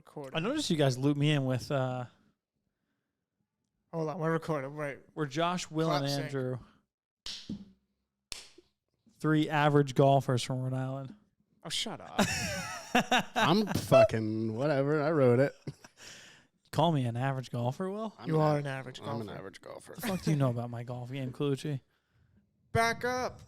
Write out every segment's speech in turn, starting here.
recording. I noticed you guys looped me in with Hold on, we're recording. Right. we're Josh, Will, Clap and sync. Andrew. 3 average golfers from Rhode Island. Oh, shut up. I'm fucking whatever. I wrote it. Call me an average golfer, Will? You are an average I'm golfer. an average golfer. What the fuck do you know about my golf game, Colucci? Back up.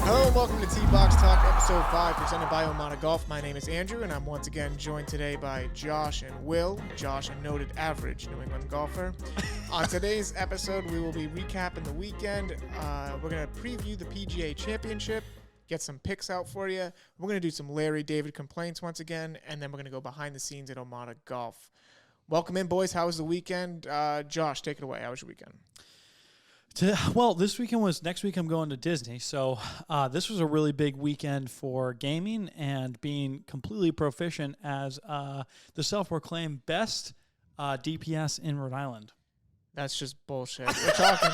Hello and welcome to T-Box Talk, episode 5, presented by OMADA GOLF. My name is Andrew, and I'm once again joined today by Josh and Will. Josh, a noted average New England golfer. On today's episode, we will be recapping the weekend. We're going to preview the PGA Championship, get some picks out for you. We're going to do some Larry David complaints once again, and then we're going to go behind the scenes at OMADA GOLF. Welcome in, boys. How was the weekend? Josh, take it away. How was your weekend? Well, this weekend was, next week I'm going to Disney. So this was a really big weekend for gaming and being completely proficient as the self-proclaimed best DPS in Rhode Island. That's just bullshit. We're talking...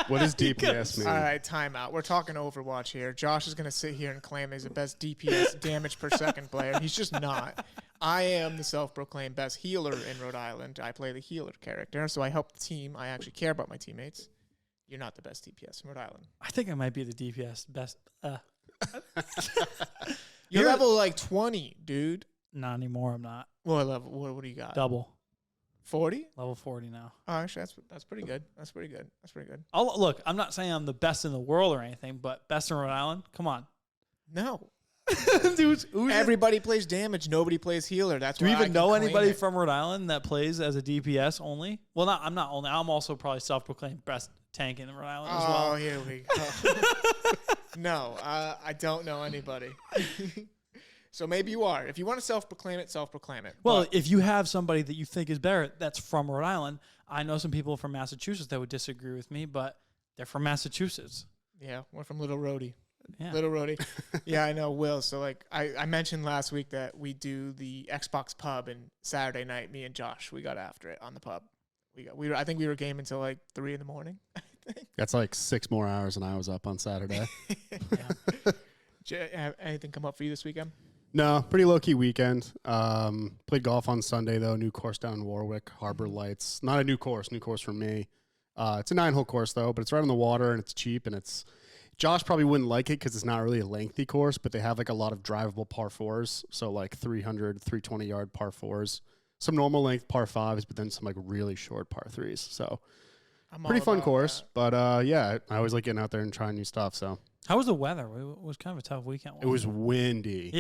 What does DPS mean? All right, timeout. We're talking Overwatch here. Josh is going to sit here and claim he's the best DPS damage per second player. He's just not. I am the self-proclaimed best healer in Rhode Island. I play the healer character, so I help the team. I actually care about my teammates. You're not the best DPS in Rhode Island. I think I might be the DPS best. You're level like 20, dude. Not anymore, I'm not. What level? What do you got? Double. 40? Level 40 now. Oh, actually, that's pretty good. That's pretty good. That's pretty good. Look, I'm not saying I'm the best in the world or anything, but best in Rhode Island? Come on. No. Dude, Everybody plays damage. Nobody plays healer. That's do why you even know anybody it. from Rhode Island that plays as a DPS only? Well, I'm not only. I'm also probably self-proclaimed best tank in Rhode Island as well. Oh, here we go. No, I don't know anybody. So maybe you are. If you want to self-proclaim it, self-proclaim it. Well, But if you have somebody that you think is better that's from Rhode Island, I know some people from Massachusetts that would disagree with me, but they're from Massachusetts. yeah, we're from Little Rhodey. Yeah. Little Rhodey. Yeah, I know, Will. So, like, I mentioned last week that we do the Xbox pub, and Saturday night, me and Josh, we got after it on the pub. I think we were gaming until like 3 in the morning. That's like 6 more hours than I was up on Saturday. Anything come up for you this weekend? No, pretty low-key weekend. Played golf on Sunday, though. New course down in Warwick, Harbor Lights. Not a new course for me. It's a 9-hole course, though, but it's right on the water, and it's cheap, and it's... Josh probably wouldn't like it because it's not really a lengthy course, but they have like a lot of drivable par 4s, so like 300, 320-yard par 4s. Some normal length par 5s, but then some like really short par 3s. So pretty fun course, but yeah, I always like getting out there and trying new stuff, so... How was the weather? It was kind of a tough weekend. It was windy.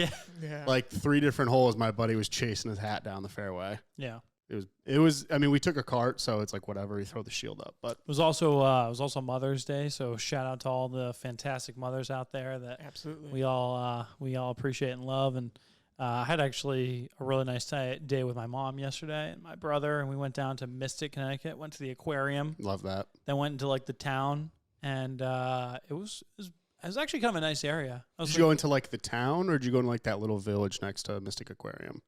Yeah. Like 3 different holes, my buddy was chasing his hat down the fairway. Yeah. It was. I mean, we took a cart, so it's like whatever. You throw the shield up, but It was also Mother's Day, so shout out to all the fantastic mothers out there that Absolutely. we all appreciate and love. And I had actually a really nice day with my mom yesterday and my brother, and we went down to Mystic, Connecticut, went to the aquarium, love that. then went into like the town, and it was actually kind of a nice area. Did you go into like the town, or did you go into like that little village next to Mystic Aquarium?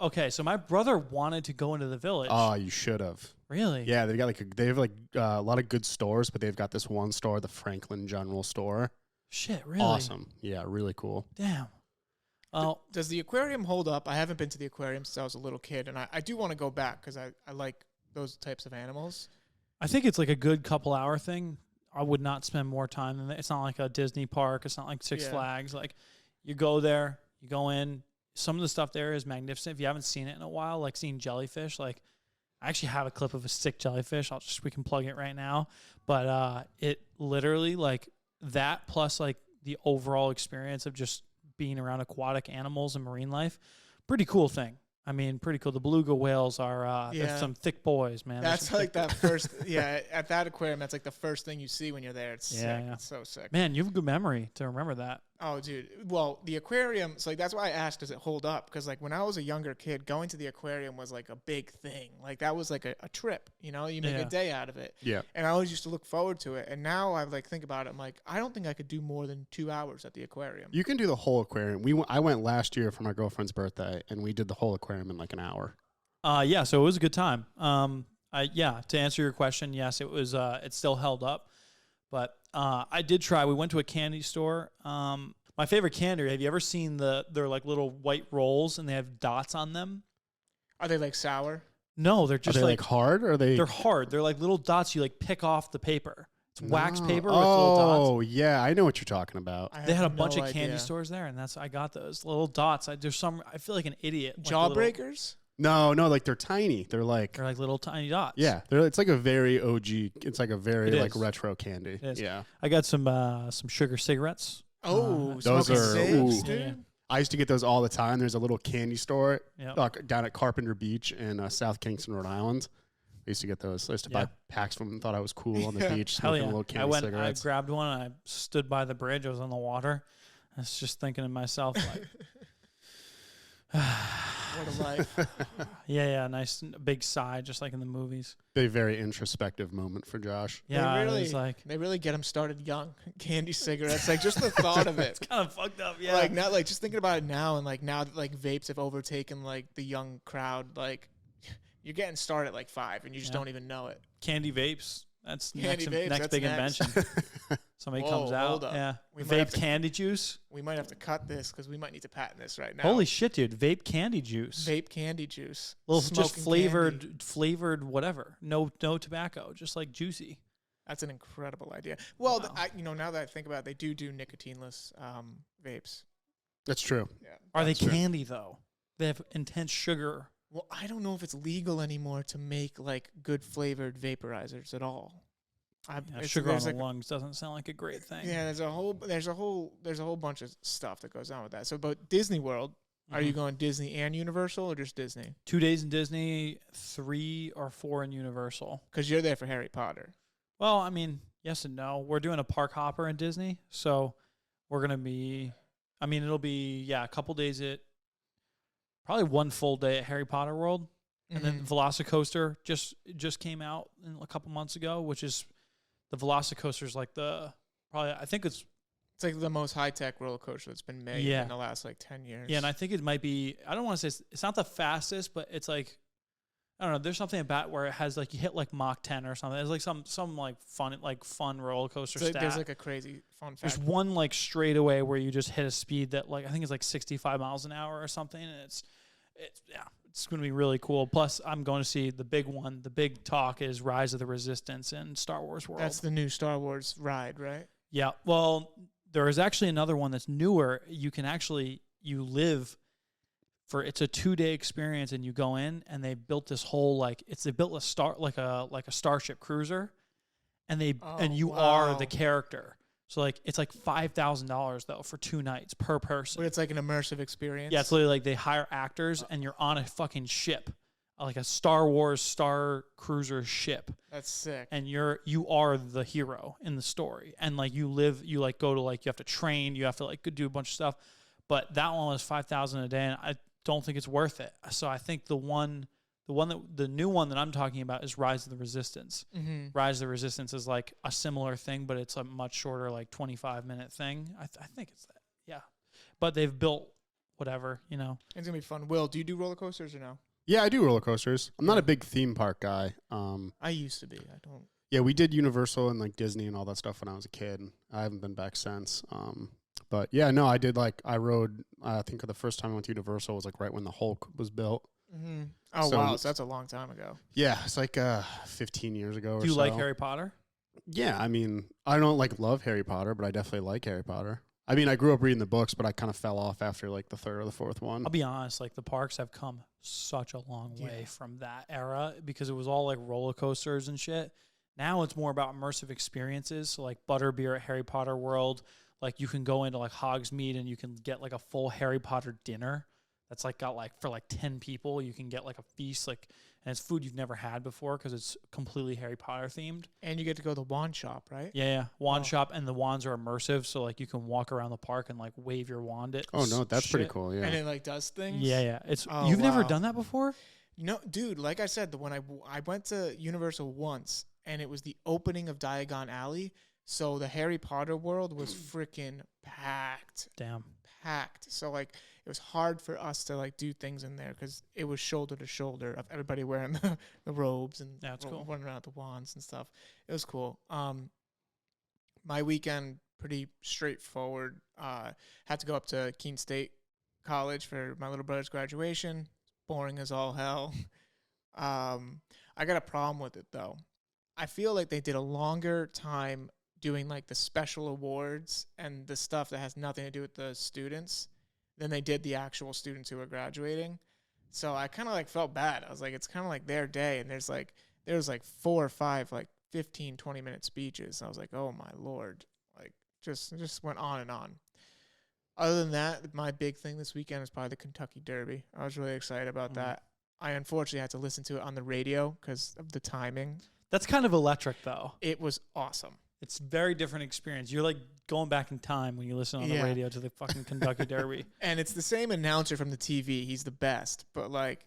Okay, so my brother wanted to go into the village. Oh, you should have. Really? Yeah, they have a lot of good stores, but they've got this one store, the Franklin General Store. Shit, really? Awesome. Yeah, really cool. Damn. Oh, Does the aquarium hold up? I haven't been to the aquarium since I was a little kid, and I do want to go back because I like those types of animals. I think it's like a good couple hour thing. I would not spend more time than that. It's not like a Disney park. It's not like Six Flags. Like, you go there, you go in. Some of the stuff there is magnificent. If you haven't seen it in a while, like seeing jellyfish, like I actually have a clip of a sick jellyfish. We can plug it right now. But it literally, like, that plus like the overall experience of just being around aquatic animals and marine life, pretty cool thing. I mean, pretty cool. The beluga whales are they're some thick boys, man. That's like that first, at that aquarium, that's like the first thing you see when you're there. It's sick. Yeah. It's so sick. Man, you have a good memory to remember that. Oh, dude. Well, the aquarium, so like that's why I asked, does it hold up? Because like when I was a younger kid, going to the aquarium was like a big thing. Like that was like a trip, you know? You make a day out of it. Yeah. And I always used to look forward to it. And now I like think about it, I'm like, I don't think I could do more than 2 hours at the aquarium. You can do the whole aquarium. I went last year for my girlfriend's birthday, and we did the whole aquarium in like an hour. Yeah, so it was a good time. To answer your question, yes, it was. It still held up, but I did try. We went to a candy store. My favorite candy. Have you ever seen they're like little white rolls and they have dots on them? Are they like sour? No, they're just Are they like hard, or are they? They're hard. They're like little dots. You like pick off the paper. It's wax paper with oh, little dots. Oh yeah, I know what you're talking about. They had a bunch of candy stores there, and I got those little dots. I feel like an idiot. Jawbreakers? No, like they're tiny. They're like little tiny dots. Yeah, it's like a very OG. It's like a very like retro candy. It is. Yeah, I got some sugar cigarettes. Oh, those are. cigs, dude. Yeah. I used to get those all the time. There's a little candy store Yep. down at Carpenter Beach in South Kingston, Rhode Island. I used to get those. I used to buy packs from them. Thought I was cool on the beach, Hell smoking yeah. little candy cigarettes. I grabbed one, and I stood by the bridge. I was on the water. I was just thinking to myself, like, what a life. yeah, nice big sigh, just like in the movies. A very introspective moment for Josh. Yeah, they really get him started young. Candy cigarettes, like just the thought of it. It's kind of fucked up, yeah. Like not like just thinking about it now, and like now that like vapes have overtaken like the young crowd, like you're getting started at like 5 and you just don't even know it. Candy vapes. That's next big invention. Somebody comes out. Hold up. Yeah. We Vape candy juice. We might have to cut this because we might need to patent this right now. Holy shit, dude. Vape candy juice. Vape candy juice. Just flavored whatever. No tobacco. Just like juicy. That's an incredible idea. Well, wow. Now that I think about it, they do nicotineless vapes. That's true. Yeah. Are they candy though? They have intense sugar. Well, I don't know if it's legal anymore to make like good flavored vaporizers at all. Sugar on the lungs doesn't sound like a great thing. Yeah, there's a whole bunch of stuff that goes on with that. So, but Disney World, are you going Disney and Universal or just Disney? 2 days in Disney, 3 or 4 in Universal. Because you're there for Harry Potter. Well, I mean, yes and no. We're doing a park hopper in Disney, so we're gonna be. I mean, it'll be a couple days at. Probably 1 full day at Harry Potter World, and then Velocicoaster just came out a couple months ago, which is the Velocicoaster's like I think it's like the most high tech roller coaster that's been made in the last like 10 years. Yeah, and I think it might be. I don't want to say it's not the fastest, but it's like I don't know. There's something about where it has like you hit like Mach 10 or something. It's like some like fun roller coaster stat. There's like a crazy fun fact. There's one like straightaway where you just hit a speed that like I think it's like 65 miles an hour or something, and it's going to be really cool. Plus, I'm going to see the big one. The big talk is Rise of the Resistance in Star Wars World. That's the new Star Wars ride, right? Yeah. Well, there is actually another one that's newer. You live for it's a 2-day experience, and you go in, and they built this whole they built a starship cruiser, and you are the character. So like it's like $5,000 though for 2 nights per person. But it's like an immersive experience. Yeah, it's literally like they hire actors and you're on a fucking ship, like a Star Wars Star Cruiser ship. That's sick. And you are the hero in the story, and like you have to train, you have to like do a bunch of stuff. But that one was $5,000 a day, and I don't think it's worth it. So I think the new one that I'm talking about is Rise of the Resistance. Mm-hmm. Rise of the Resistance is like a similar thing, but it's a much shorter, like 25-minute thing. I think it's that. Yeah. But they've built whatever, It's going to be fun. Will, do you do roller coasters or no? Yeah, I do roller coasters. I'm not a big theme park guy. I used to be. I don't. Yeah, we did Universal and like Disney and all that stuff when I was a kid. I haven't been back since. But yeah, no, I did I rode, I think the first time I went to Universal was like right when the Hulk was built. Mm-hmm. Oh, wow. So that's a long time ago. Yeah, it's like 15 years ago or so. Do you like Harry Potter? Yeah, I mean, I don't love Harry Potter, but I definitely like Harry Potter. I mean, I grew up reading the books, but I kind of fell off after like the 3rd or the 4th one. I'll be honest, like the parks have come such a long way from that era because it was all like roller coasters and shit. Now it's more about immersive experiences. So like Butterbeer at Harry Potter World, like you can go into like Hogsmeade and you can get like a full Harry Potter dinner. That's like got like for like 10 people, you can get like a feast, like, and it's food you've never had before because it's completely Harry Potter themed. And you get to go to the wand shop, right? Yeah. Wand shop, and the wands are immersive, so like you can walk around the park and like wave your wand at. Oh no, that's pretty cool. Yeah. And it like does things. Yeah. It's you've never done that before? No, dude. Like I said, when I went to Universal once, and it was the opening of Diagon Alley, so the Harry Potter world was freaking packed. Damn. Packed. So like it was hard for us to like do things in there because it was shoulder to shoulder of everybody wearing the robes and cool. running around with the wands and stuff. It was cool. My weekend pretty straightforward. Had to go up to Keene State College for my little brother's graduation. Boring as all hell. I got a problem with it though. I feel like they did a longer time doing like the special awards and the stuff that has nothing to do with the students than they did the actual students who were graduating. So I kind of like felt bad. I was like, it's kind of like their day, and there's like 4 or 5 like 15, 20-minute speeches. I was like, oh my Lord, like just went on and on. Other than that, my big thing this weekend was probably the Kentucky Derby. I was really excited about that. I unfortunately had to listen to it on the radio because of the timing. That's kind of electric, though. It was awesome. It's a very different experience. You're like going back in time when you listen on the radio to the fucking Kentucky Derby. And it's the same announcer from the TV. He's the best. But like,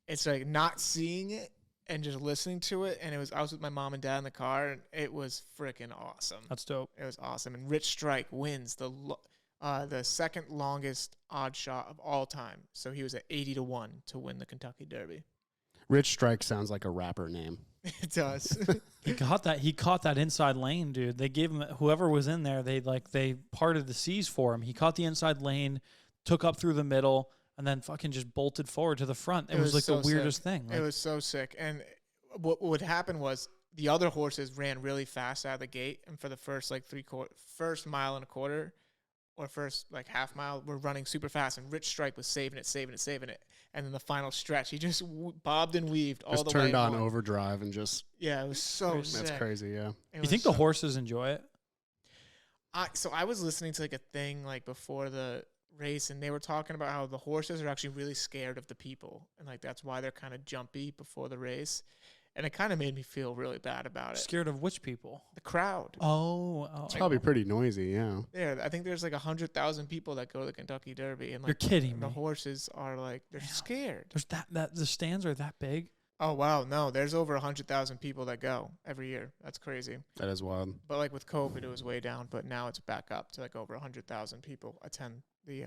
it's like not seeing it and just listening to it. And I was with my mom and dad in the car, and it was freaking awesome. That's dope. It was awesome. And Rich Strike wins the second longest odd shot of all time. So he was at 80-1 to win the Kentucky Derby. Rich Strike sounds like a rapper name. It does. He caught that inside lane, dude. They gave him, whoever was in there, they parted the seas for him. He caught the inside lane, took up through the middle, and then fucking just bolted forward to the front. It was like the weirdest thing. Like, it was so sick. And what would happen was the other horses ran really fast out of the gate, and for the first like first mile and a quarter, or first like half mile, were running super fast, and Rich Strike was saving it. And then the final stretch, he just bobbed and weaved all the way. Just turned on overdrive and just... Yeah, it was so sick. That's crazy, yeah. You think the horses enjoy it? So I was listening to like a thing like before the race, and they were talking about how the horses are actually really scared of the people, and like that's why they're kind of jumpy before the race. And it kind of made me feel really bad about it. Scared of which people? The crowd. Oh. It's probably pretty noisy, yeah. Yeah, I think there's like 100,000 people that go to the Kentucky Derby, and like you're kidding me. The horses are like they're scared. There's that the stands are that big. Oh wow, no, there's over 100,000 people that go every year. That's crazy. That is wild. But like with COVID, it was way down, but now it's back up to like over 100,000 people attend the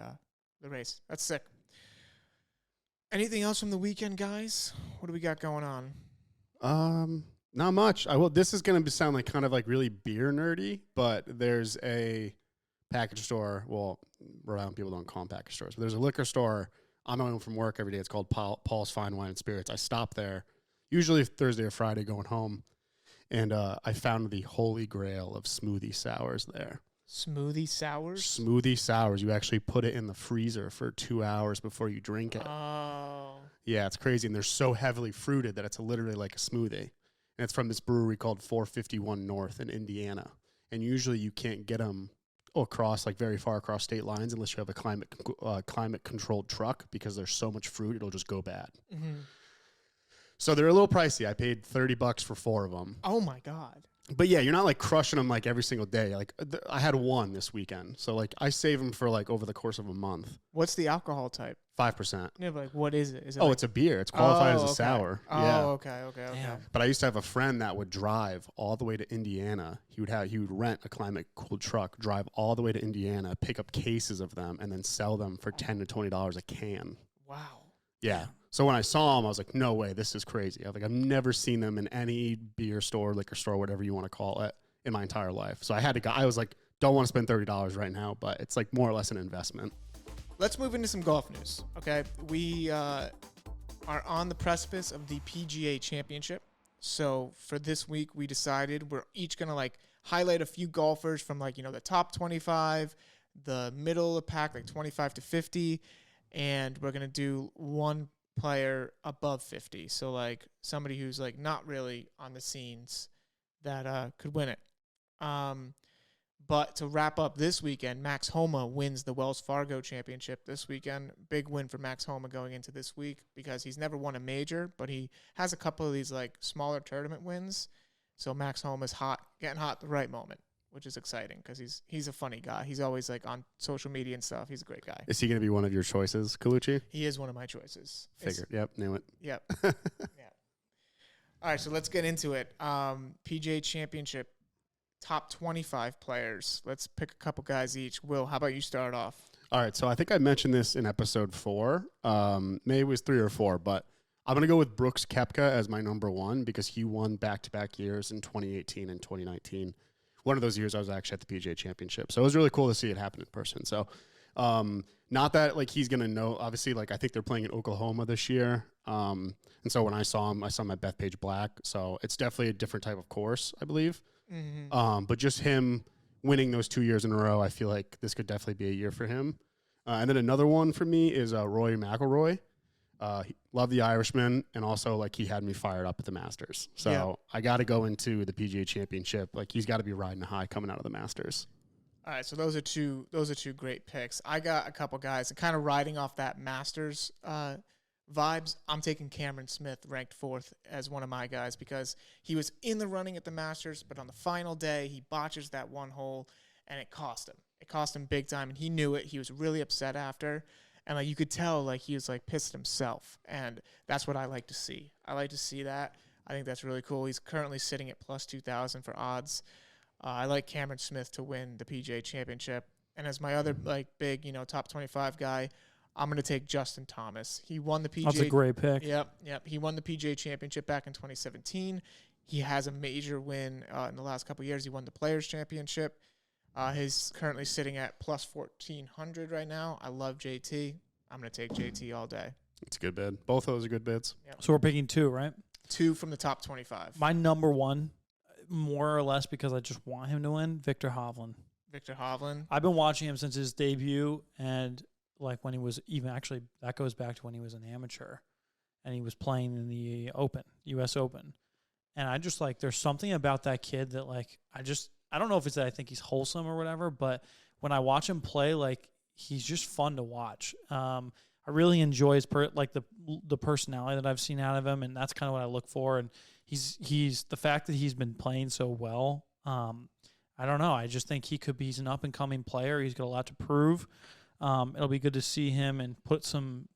race. That's sick. Anything else from the weekend, guys? What do we got going on? Not much. This is going to sound like kind of like really beer nerdy, but there's a package store. Well, Rhode Island people don't call them package stores, but there's a liquor store on my way home from work every day. It's called Paul's Fine Wine and Spirits. I stop there usually Thursday or Friday going home, and I found the holy grail of smoothie sours there. Smoothie sours? Smoothie sours. You actually put it in the freezer for 2 hours before you drink it. Oh. Yeah, it's crazy. And they're so heavily fruited that it's literally like a smoothie. And it's from this brewery called 451 North in Indiana. And usually you can't get them across, like very far across state lines unless you have a climate-controlled truck because there's so much fruit, it'll just go bad. Mm-hmm. So they're a little pricey. I paid $30 for 4 of them. Oh, my God. But yeah, you're not like crushing them like every single day. Like I had one this weekend, so like I save them for like over the course of a month. What's the alcohol type? 5%. Yeah, but like what is it? Is it it's a beer. It's qualified as a sour. Oh, yeah. Okay. But I used to have a friend that would drive all the way to Indiana. He would rent a climate cooled truck, drive all the way to Indiana, pick up cases of them, and then sell them for $10 to $20 a can. Wow. Yeah. So when I saw them, I was like, no way, this is crazy. I've never seen them in any beer store, liquor store, whatever you want to call it, in my entire life. So I was like, don't want to spend $30 right now, but it's like more or less an investment. Let's move into some golf news, okay? We are on the precipice of the PGA Championship. So for this week, we decided we're each going to like highlight a few golfers from like, the top 25, the middle of the pack, like 25 to 50, and we're going to do one player above 50, so like somebody who's like not really on the scenes that could win it. But to wrap up this weekend, Max Homa wins the Wells Fargo Championship this weekend. Big win for Max Homa going into this week because he's never won a major, but he has a couple of these like smaller tournament wins. So Max Homa's getting hot at the right moment, which is exciting because he's a funny guy. He's always like on social media and stuff. He's a great guy. Is he going to be one of your choices, Colucci? He is one of my choices. Figured. Yep, knew it. Yep. Yeah. All right, so let's get into it. PGA Championship, top 25 players. Let's pick a couple guys each. Will, how about you start off? All right, so I think I mentioned this in episode 4. Maybe it was 3 or 4, but I'm going to go with Brooks Koepka as my number 1 because he won back-to-back years in 2018 and 2019. one of those years I was actually at the PGA Championship. So it was really cool to see it happen in person. So not that like he's going to know, obviously, like I think they're playing in Oklahoma this year. And so when I saw him at Bethpage Black. So it's definitely a different type of course, I believe. Mm-hmm. But just him winning those 2 years in a row, I feel like this could definitely be a year for him. And then another one for me is Rory McIlroy. Love the Irishman, and also like he had me fired up at the Masters. So I got to go into the PGA Championship. Like he's got to be riding a high coming out of the Masters. All right, so those are two great picks. I got a couple guys kind of riding off that Masters vibes. I'm taking Cameron Smith, ranked 4th, as one of my guys because he was in the running at the Masters, but on the final day he botches that one hole, and it cost him. It cost him big time, and he knew it. He was really upset after. And like you could tell, like he was like pissed at himself, and that's what I like to see. I like to see that. I think that's really cool. He's currently sitting at plus 2,000 for odds. I like Cameron Smith to win the PGA Championship, and as my other like big top 25 guy, I'm gonna take Justin Thomas. He won the PGA. That's a great pick. Yep. He won the PGA Championship back in 2017. He has a major win in the last couple of years. He won the Players Championship. He's currently sitting at plus 1,400 right now. I love JT. I'm going to take JT all day. It's a good bid. Both of those are good bids. Yep. So we're picking 2, right? 2 from the top 25. My number 1, more or less because I just want him to win, Victor Hovland. Victor Hovland. I've been watching him since his debut, and like when he was even actually, that goes back to when he was an amateur, and he was playing in the U.S. Open. And I just like, there's something about that kid that like, I don't know if it's that I think he's wholesome or whatever, but when I watch him play, like he's just fun to watch. I really enjoy his the personality that I've seen out of him, and that's kind of what I look for. And he's the fact that he's been playing so well. I don't know. I just think he's an up and coming player. He's got a lot to prove. It'll be good to see him and put some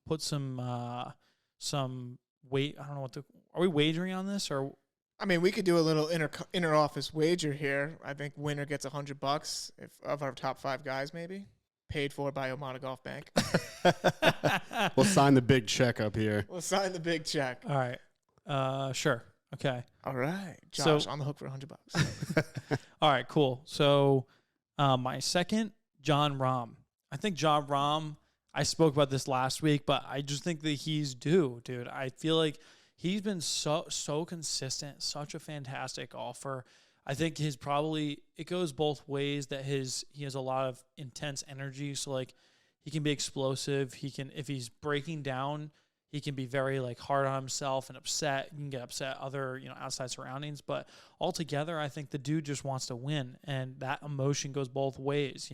weight. I don't know are we wagering on this or? I mean, we could do a little inner office wager here. I think winner gets $100 of our top 5 guys, maybe paid for by OMADA Golf Bank. We'll sign the big check up here. We'll sign the big check. All right. Sure. Okay. All right. Josh, on the hook for $100. All right, cool. So my second, Jon Rahm. I think Jon Rahm, I spoke about this last week, but I just think that he's due, dude. I feel like he's been so consistent, such a fantastic golfer. I think it goes both ways that he has a lot of intense energy. So like he can be explosive. If he's breaking down, he can be very like hard on himself and upset. You can get upset at other, outside surroundings. But altogether, I think the dude just wants to win. And that emotion goes both ways,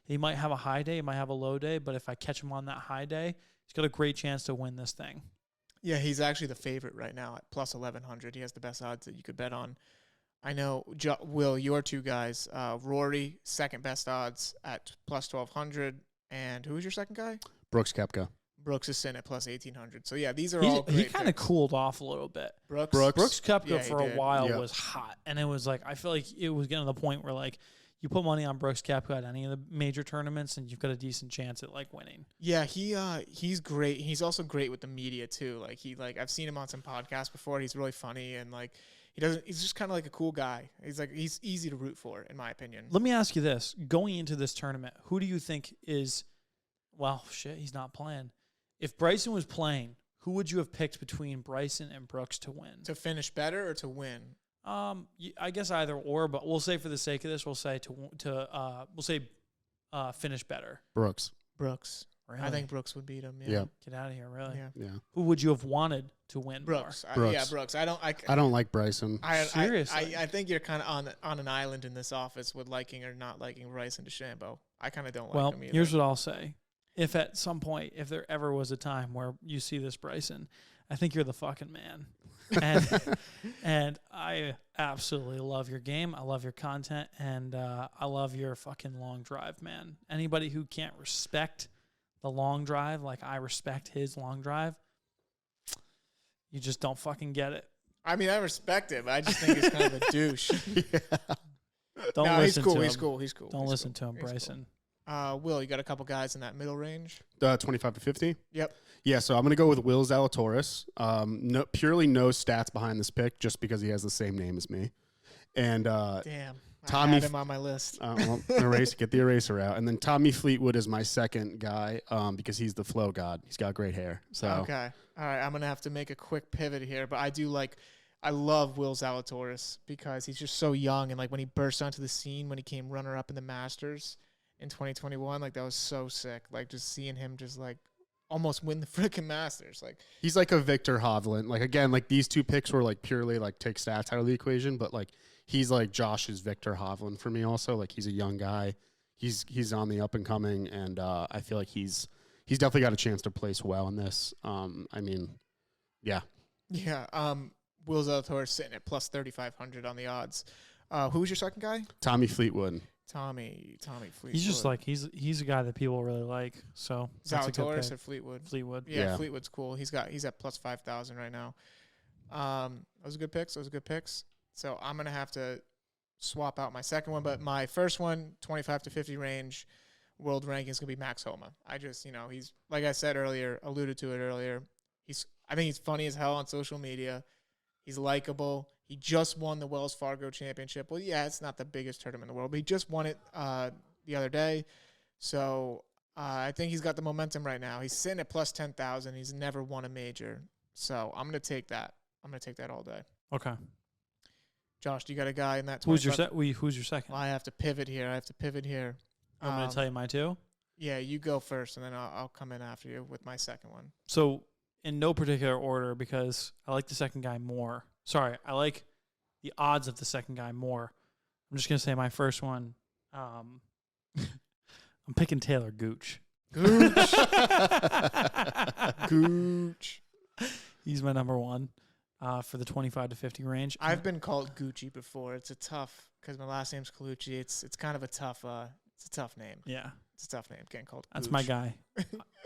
He might have a high day, he might have a low day, but if I catch him on that high day, he's got a great chance to win this thing. Yeah, he's actually the favorite right now at plus 1,100. He has the best odds that you could bet on. I know, Will, your 2 guys, Rory, second best odds at plus 1,200. And who was your second guy? Brooks Koepka. Brooks is sitting at plus 1,800. So, yeah, these are all great He kind of cooled off a little bit. Brooks Koepka for a while was hot. And it was like, I feel like it was getting to the point where, like, you put money on Brooks Koepka at any of the major tournaments, and you've got a decent chance at like winning. Yeah, he's great. He's also great with the media too. Like I've seen him on some podcasts before. He's really funny, and like he's just kind of like a cool guy. He's easy to root for, in my opinion. Let me ask you this: going into this tournament, who do you think is? Well, shit, he's not playing. If Bryson was playing, who would you have picked between Bryson and Brooks to win? To finish better or to win? I guess either or, but we'll say for the sake of this, we'll say finish better. Brooks. Really? I think Brooks would beat him. Yeah. Get out of here, really. Yeah. Who would you have wanted to win? Brooks. Brooks. I don't like Bryson. Seriously. I think you're kind of on an island in this office with liking or not liking Bryson DeChambeau. I kind of don't like him either. Here's what I'll say. If at some point, if there ever was a time where you see this Bryson, I think you're the fucking man. And I absolutely love your game. I love your content, and I love your fucking long drive, man. Anybody who can't respect the long drive like I respect his long drive, you just don't fucking get it. I mean, I respect him. I just think he's kind of a douche. Don't listen to him. He's cool. Don't listen to him, Bryson. Cool. Will, you got a couple guys in that middle range? 25 to 50? Yep. Yeah, so I'm going to go with Will Zalatoris. Purely no stats behind this pick, just because he has the same name as me. And damn. Tommy I had him on my list. Get the eraser out. And then Tommy Fleetwood is my second guy because he's the flow god. He's got great hair. So Okay. All right. I'm going to have to make a quick pivot here, but I love Will Zalatoris because he's just so young. And like when he burst onto the scene, when he came runner up in the Masters in 2021, like that was so sick. Like just seeing him just like almost win the freaking Masters. Like he's like a Victor Hovland. Like again, like these two picks were like purely like take stats out of the equation, but like he's like Josh's Victor Hovland for me also. Like he's a young guy. He's on the up and coming, and I feel like he's definitely got a chance to place well in this. I mean, yeah. Yeah. Will Zalatoris sitting at plus 3,500 on the odds. Who was your second guy? Tommy Fleetwood. Tommy Fleetwood. He's just like he's a guy that people really like. So Zalatoris or Fleetwood? Fleetwood. Yeah, Fleetwood's cool. He's at plus 5,000 right now. Those are good picks. So I'm gonna have to swap out my second one, but my first one, 25 to 50 range, world ranking is gonna be Max Homa. He's like I said earlier, alluded to it earlier. I think he's funny as hell on social media. He's likable. He just won the Wells Fargo Championship. Well, yeah, it's not the biggest tournament in the world, but he just won it the other day. So I think he's got the momentum right now. He's sitting at plus 10,000. He's never won a major. So I'm going to take that. I'm going to take that all day. Okay. Josh, do you got a guy in that? Who's your second? Well, I have to pivot here. I'm going to tell you my two? Yeah, you go first, and then I'll come in after you with my second one. So in no particular order because I like the second guy more. Sorry, I like the odds of the second guy more. I'm just going to say my first one. I'm picking Taylor Gooch. Gooch. He's my number one for the 25 to 50 range. I've been called Gucci before. It's a tough, because my last name's Colucci. It's kind of a tough, it's a tough name. Yeah. It's a tough name, getting called That's Gooch. my guy.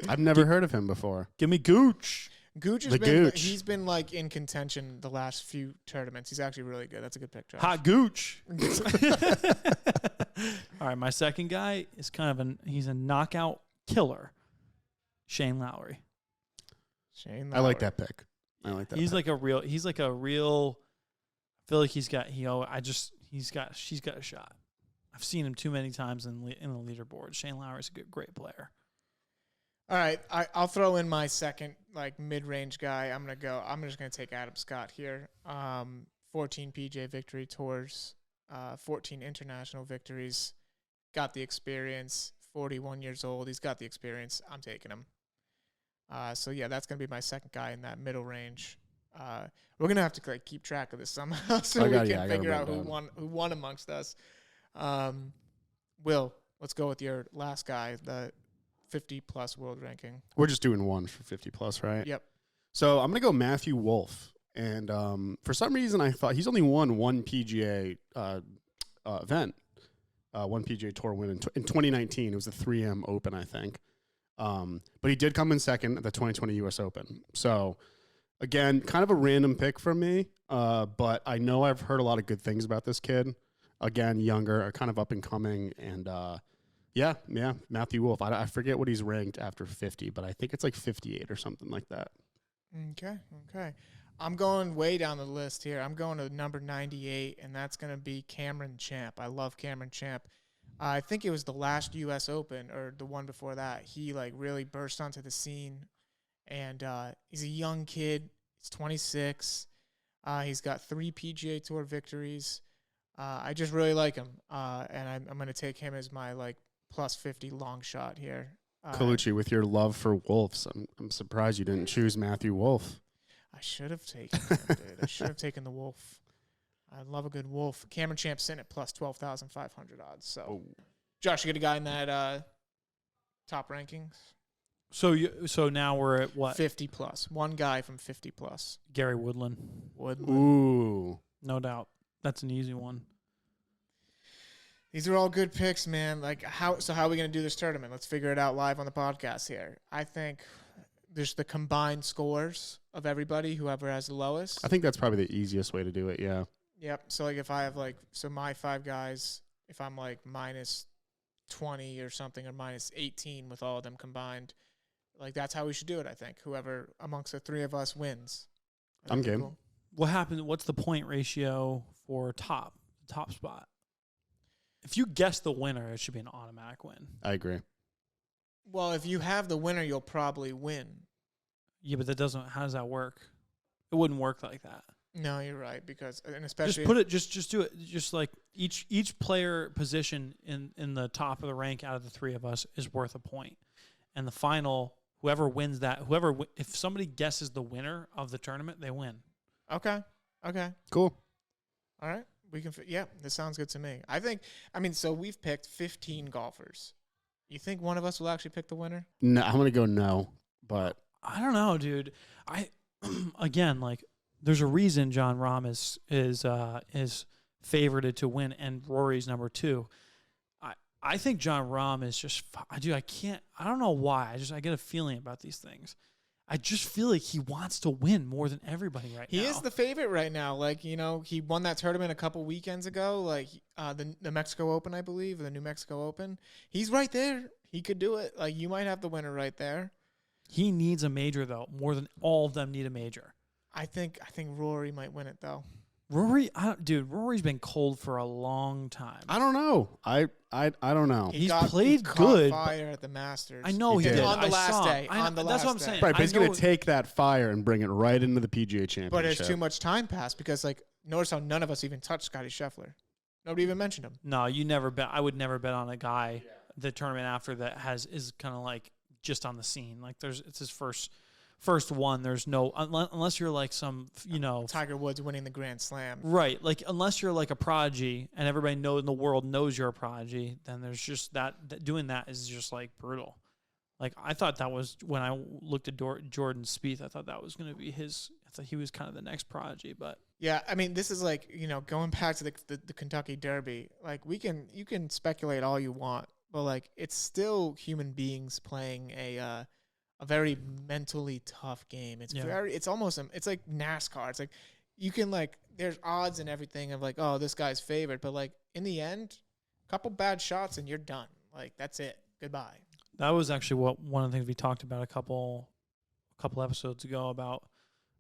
I've never heard of him before. Give me Gooch. He's been like in contention the last few tournaments. He's actually really good. That's a good pick, Josh. Hot Gooch. All right, my second guy is he's a knockout killer. Shane Lowry. I like that pick. She's got a shot. I've seen him too many times in the leaderboard. Shane Lowry's a great player. All right, I'll throw in my second mid-range guy. I'm just gonna take Adam Scott here. 14 PGA victory tours, 14 international victories. Got the experience. 41 years old. He's got the experience. I'm taking him. So yeah, that's gonna be my second guy in that middle range. We're gonna have to keep track of this somehow so we can figure out who won amongst us. Will, let's go with your last guy, the 50-plus world ranking. We're just doing one for 50-plus, right? Yep. So I'm going to go Matthew Wolff. And for some reason, I thought he's only won one PGA event, one PGA Tour win in 2019. It was the 3M Open, I think. But he did come in second at the 2020 U.S. Open. So, again, kind of a random pick from me. But I know I've heard a lot of good things about this kid. Again, younger, kind of up and coming. And yeah, Matthew Wolff. I forget what he's ranked after 50, but I think it's like 58 or something like that. Okay. I'm going way down the list here. I'm going to number 98, and that's going to be Cameron Champ. I love Cameron Champ. I think it was the last U.S. Open or the one before that. He really burst onto the scene, and he's a young kid. He's 26. He's got 3 PGA Tour victories. I just really like him, and I'm going to take him as my plus 50 long shot here. Colucci, with your love for Wolves, I'm surprised you didn't choose Matthew Wolff. I should have taken him, dude. I should have taken the Wolf. I love a good Wolf. Cameron Champ sitting at plus 12,500 odds. So, Josh, you got a guy in that top rankings? So now we're at what? 50 plus. One guy from 50 plus. Gary Woodland. Ooh. No doubt. That's an easy one. These are all good picks, man. How are we going to do this tournament? Let's figure it out live on the podcast here. I think there's the combined scores of everybody, whoever has the lowest. I think that's probably the easiest way to do it, yeah. Yep. So if I have my 5 guys, if I'm minus 20 or something or minus 18 with all of them combined, that's how we should do it, I think. Whoever amongst the 3 of us wins. I'm game. Cool. What happened? What's the point ratio for top spot? if you guess the winner, it should be an automatic win. I agree. Well, if you have the winner, you'll probably win. Yeah, but that doesn't. How does that work? It wouldn't work like that. No, you're right, because and especially just do it. Just like each player position in the top of the rank out of the three of us is worth a point, and the final, whoever wins that, if somebody guesses the winner of the tournament, they win. Okay. Cool. All right. We can. Yeah, this sounds good to me. So we've picked 15 golfers. You think one of us will actually pick the winner? No, I'm gonna go no, but I don't know, dude. Again, like, there's a reason John Rahm is favored to win and Rory's number 2. I think John Rahm is just, I don't know why. I get a feeling about these things. I just feel like he wants to win more than everybody right now. He is the favorite right now. Like, he won that tournament a couple weekends ago, like the Mexico Open, I believe, the New Mexico Open. He's right there. He could do it. Like, you might have the winner right there. He needs a major, though, more than all of them need a major. I think Rory might win it, though. Rory's been cold for a long time. I don't know. I don't know. He's played good. Fire at the Masters. I know he did. On the last day. That's what I'm saying. Right, but he's going to take that fire and bring it right into the PGA Championship. But it's too much time passed because, like, notice how none of us even touched Scotty Scheffler. Nobody even mentioned him. No, you never bet. I would never bet on a guy the tournament after that is kind of like just on the scene. Like, it's his first one. There's no, unless you're like some, Tiger Woods winning the Grand Slam. Right. Like, unless you're like a prodigy and everybody in the world knows you're a prodigy, then there's just that doing that is just like brutal. Like, I thought that was, when I looked at Jordan Spieth, I thought that was going to be I thought he was kind of the next prodigy, but. Yeah, I mean, this is like, going back to the Kentucky Derby. Like, you can speculate all you want, but like, it's still human beings playing a very mentally tough game. It's like NASCAR. It's like, you can, like, there's odds and everything of like, oh, this guy's favored, but like, in the end, a couple bad shots and you're done. Like, that's it. Goodbye. That was actually one of the things we talked about a couple episodes ago about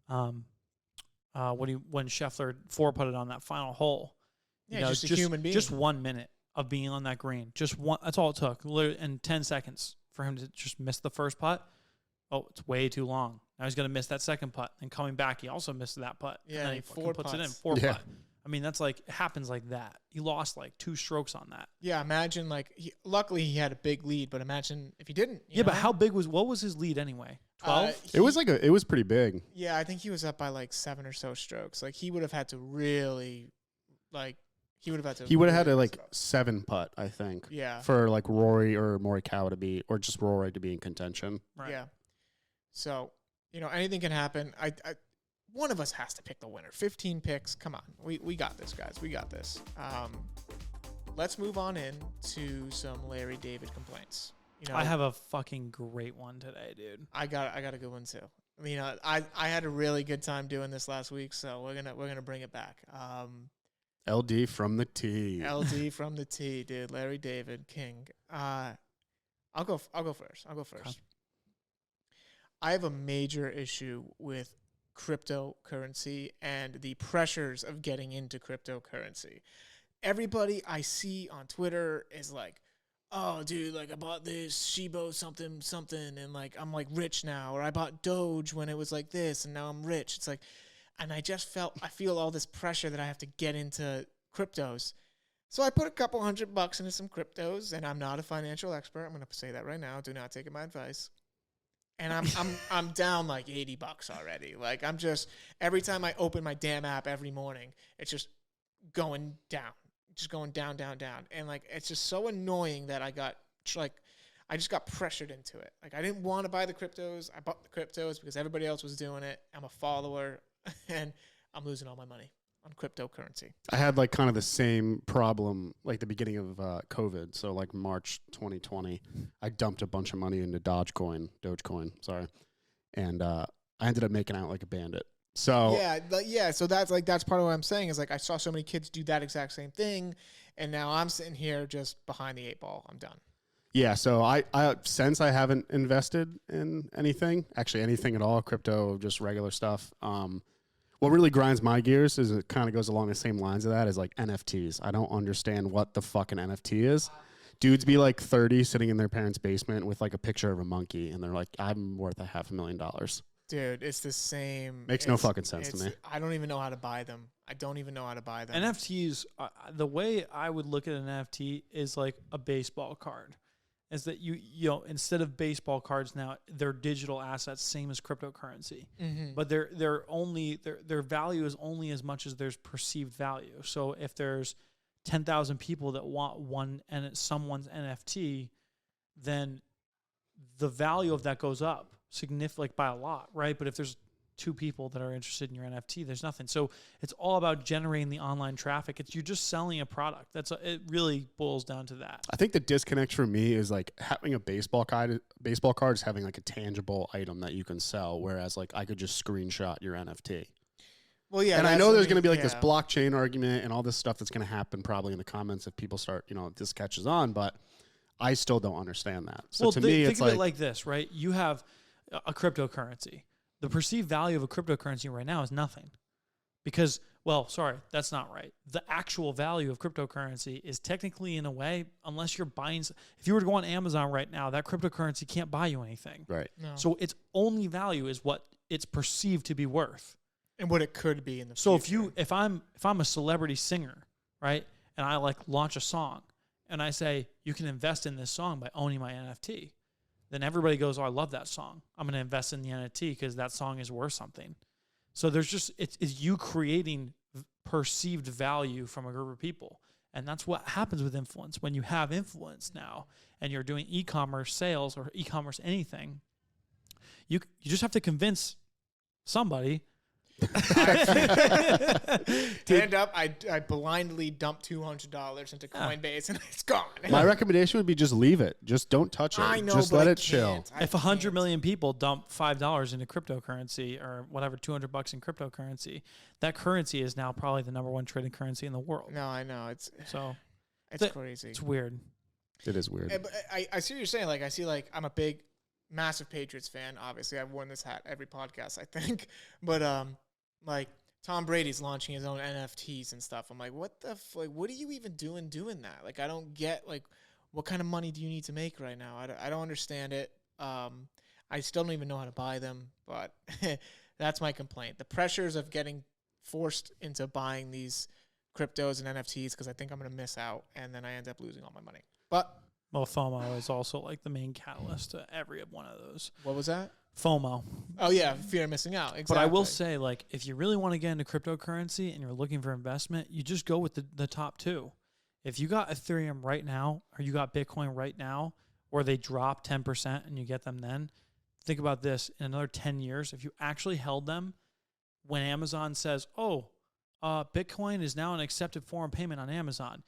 when Scheffler 4-putted on that final hole. Yeah, just a human being. Just 1 minute of being on that green. Just one. That's all it took. Literally, in 10 seconds for him to just miss the first putt. Oh, it's way too long. Now he's going to miss that second putt. And coming back, he also missed that putt. Yeah, and then he puts it in. 4 putt. I mean, that's like, it happens like that. He lost like 2 strokes on that. Yeah, imagine like, luckily he had a big lead, but imagine if he didn't. But what was his lead anyway? 12? It was pretty big. Yeah, I think he was up by like 7 or so strokes. Like, he would have had to really, like, he would have had to like 7 putt, I think. Yeah. For like Rory or Morikawa to be, or just Rory to be in contention. Right. Yeah. So, anything can happen. One of us has to pick the winner. 15 picks. Come on. We got this, guys. We got this. Let's move on in to some Larry David complaints. I have a fucking great one today, dude. I got a good one too. I had a really good time doing this last week, so we're gonna bring it back. LD from the T. LD from the T, dude. Larry David, king. I'll go first. Okay. I have a major issue with cryptocurrency and the pressures of getting into cryptocurrency. Everybody I see on Twitter is like, oh, dude, like, I bought this Shiba something, and like, I'm like rich now, or I bought Doge when it was like this, and now I'm rich. It's like, and I feel all this pressure that I have to get into cryptos. So I put a couple $100 into some cryptos, and I'm not a financial expert. I'm going to say that right now. Do not take my advice. And I'm down like $80 already. Like, I'm just, every time I open my damn app every morning, it's just going down. Just going down. And like, it's just so annoying that I just got pressured into it. Like, I didn't want to buy the cryptos. I bought the cryptos because everybody else was doing it. I'm a follower and I'm losing all my money on cryptocurrency. I had like kind of the same problem like the beginning of COVID. So like March 2020, I dumped a bunch of money into Dogecoin, and I ended up making out like a bandit. So so that's part of what I'm saying is like, I saw so many kids do that exact same thing, and now I'm sitting here just behind the 8 ball. I'm done. Yeah, so I since I haven't invested in anything at all, crypto, just regular stuff. what really grinds my gears is it kind of goes along the same lines of that is like NFTs. I don't understand what the fucking NFT is. Dudes be like 30 sitting in their parents' basement with like a picture of a monkey, and they're like, I'm worth $500,000. Dude, it's the same. Makes no fucking sense to me. I don't even know how to buy them. I don't even know how to buy them. NFTs, the way I would look at an NFT is like a baseball card. Is that you know, instead of baseball cards now, they're digital assets, same as cryptocurrency. Mm-hmm. But their value is only as much as there's perceived value. So if there's 10,000 people that want someone's NFT, then the value of that goes up significantly by a lot, right? But if there's 2 people that are interested in your NFT, there's nothing. So it's all about generating the online traffic. You're just selling a product. It really boils down to that. I think the disconnect for me is like having a baseball card is having like a tangible item that you can sell, whereas like I could just screenshot your NFT. Well, yeah, and I know there's going to be like this blockchain argument and all this stuff that's going to happen probably in the comments if people start, this catches on, but I still don't understand that. So to me, it's think of it like this, right? You have a cryptocurrency. The perceived value of a cryptocurrency right now is nothing because, that's not right. The actual value of cryptocurrency is technically, in a way, unless you're buying, if you were to go on Amazon right now, that cryptocurrency can't buy you anything. Right. No. So its only value is what it's perceived to be worth. And what it could be in the future. So if I'm a celebrity singer, right, and I like launch a song and I say, you can invest in this song by owning my NFT, then everybody goes, oh, I love that song. I'm going to invest in the NFT because that song is worth something. So there's just, it's you creating perceived value from a group of people. And that's what happens with influence. When you have influence now and you're doing e-commerce sales or e-commerce anything, you just have to convince somebody. Hand up, I blindly dumped $200 into Coinbase and it's gone. My recommendation would be just leave it. Just don't touch it. I know, just but let I it chill. can't. If 100 million people dump $5 into cryptocurrency or whatever, $200 in cryptocurrency, that currency is now probably the number 1 trading currency in the world. No, I know. It's crazy. It's weird. It is weird. But I see what you're saying. Like, I see, like, I'm a big, massive Patriots fan. Obviously, I've worn this hat every podcast, I think. But, like, Tom Brady's launching his own NFTs and stuff. I'm like, what are you even doing that? Like, I don't get, like, what kind of money do you need to make right now? I don't understand it. I still don't even know how to buy them, but that's my complaint. The pressures of getting forced into buying these cryptos and NFTs because I think I'm going to miss out, and then I end up losing all my money. But FOMO is also like the main catalyst to every one of those. What was that? FOMO. Oh, yeah, fear of missing out. Exactly. But I will say, like, if you really want to get into cryptocurrency and you're looking for investment, you just go with the top 2. If you got Ethereum right now or you got Bitcoin right now or they drop 10% and you get them then, think about this. In another 10 years, if you actually held them when Amazon says, Bitcoin is now an accepted form of payment on Amazon,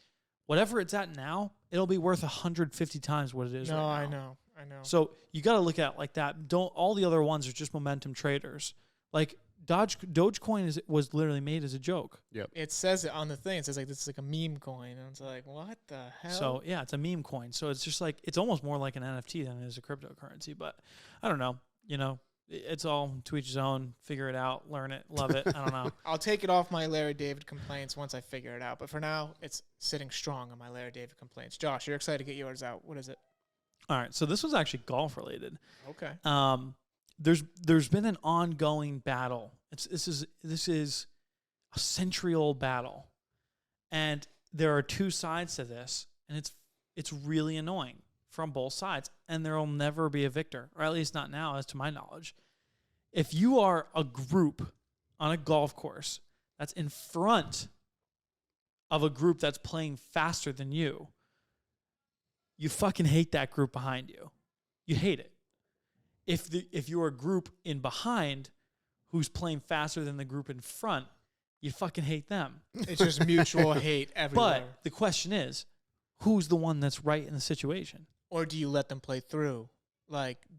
whatever it's at now, it'll be worth 150 times what it is right now. I know. So you got to look at it like that. All the other ones are just momentum traders. Like Dogecoin was literally made as a joke. Yep. It says it on the thing. It says like this is like a meme coin, and it's like, what the hell? So yeah, it's a meme coin. So it's just like it's almost more like an NFT than it is a cryptocurrency. But I don't know. It's all to each his own. Figure it out, learn it, love it. I don't know. I'll take it off my Larry David complaints once I figure it out. But for now, it's sitting strong on my Larry David complaints. Josh, you're excited to get yours out. What is it? All right, so this was actually golf related. Okay. There's been an ongoing battle. This is a century-old battle, and there are 2 sides to this, and it's really annoying from both sides, and there will never be a victor, or at least not now, as to my knowledge. If you are a group on a golf course that's in front of a group that's playing faster than you fucking hate that group behind you. You hate it. If you're a group in behind who's playing faster than the group in front, you fucking hate them. It's just mutual hate everywhere. But the question is, who's the one that's right in the situation? Or do you let them play through?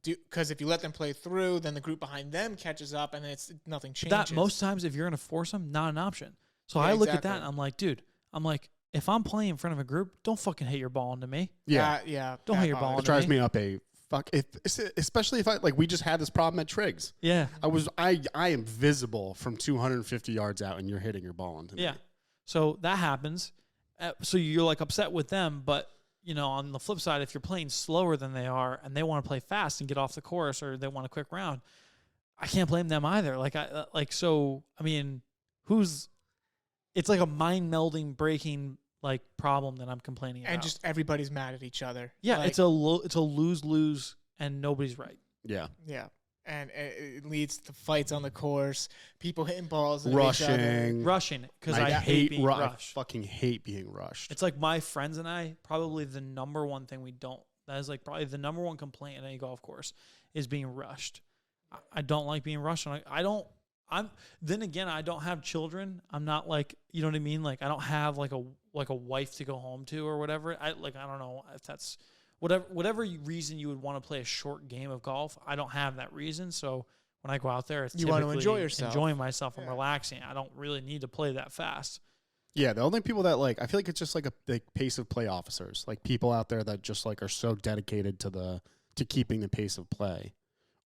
Because if you let them play through, then the group behind them catches up, and it's nothing changes. That most times, if you're going to force them, not an option. So I look at that and I'm like, dude, if I'm playing in front of a group, don't fucking hit your ball into me. Yeah. Yeah. Don't hit your ball It into drives me. me up a especially if we just had this problem at Triggs. Yeah. I am visible from 250 yards out, and you're hitting your ball into me. Yeah. So that happens. So you're like upset with them, but on the flip side, if you're playing slower than they are and they want to play fast and get off the course, or they want a quick round, I can't blame them either. It's like a mind melding, breaking problem that I'm complaining about. And just everybody's mad at each other. Yeah, it's a lose-lose, and nobody's right. Yeah. Yeah. And it leads to fights on the course, people hitting balls at each other. Rushing, because I hate being rushed. I fucking hate being rushed. It's like my friends and I, probably the number one thing we don't, that is probably the number one complaint at any golf course, is being rushed. I don't like being rushed. Then again, I don't have children. I'm not you know what I mean? I don't have a wife to go home to or whatever. I don't know if that's whatever reason you would want to play a short game of golf. I don't have that reason. So when I go out there, it's you want to enjoy yourself, enjoying myself, and relaxing. I don't really need to play that fast. Yeah, the only people that I feel like it's just the pace of play officers, people out there that just are so dedicated to keeping the pace of play.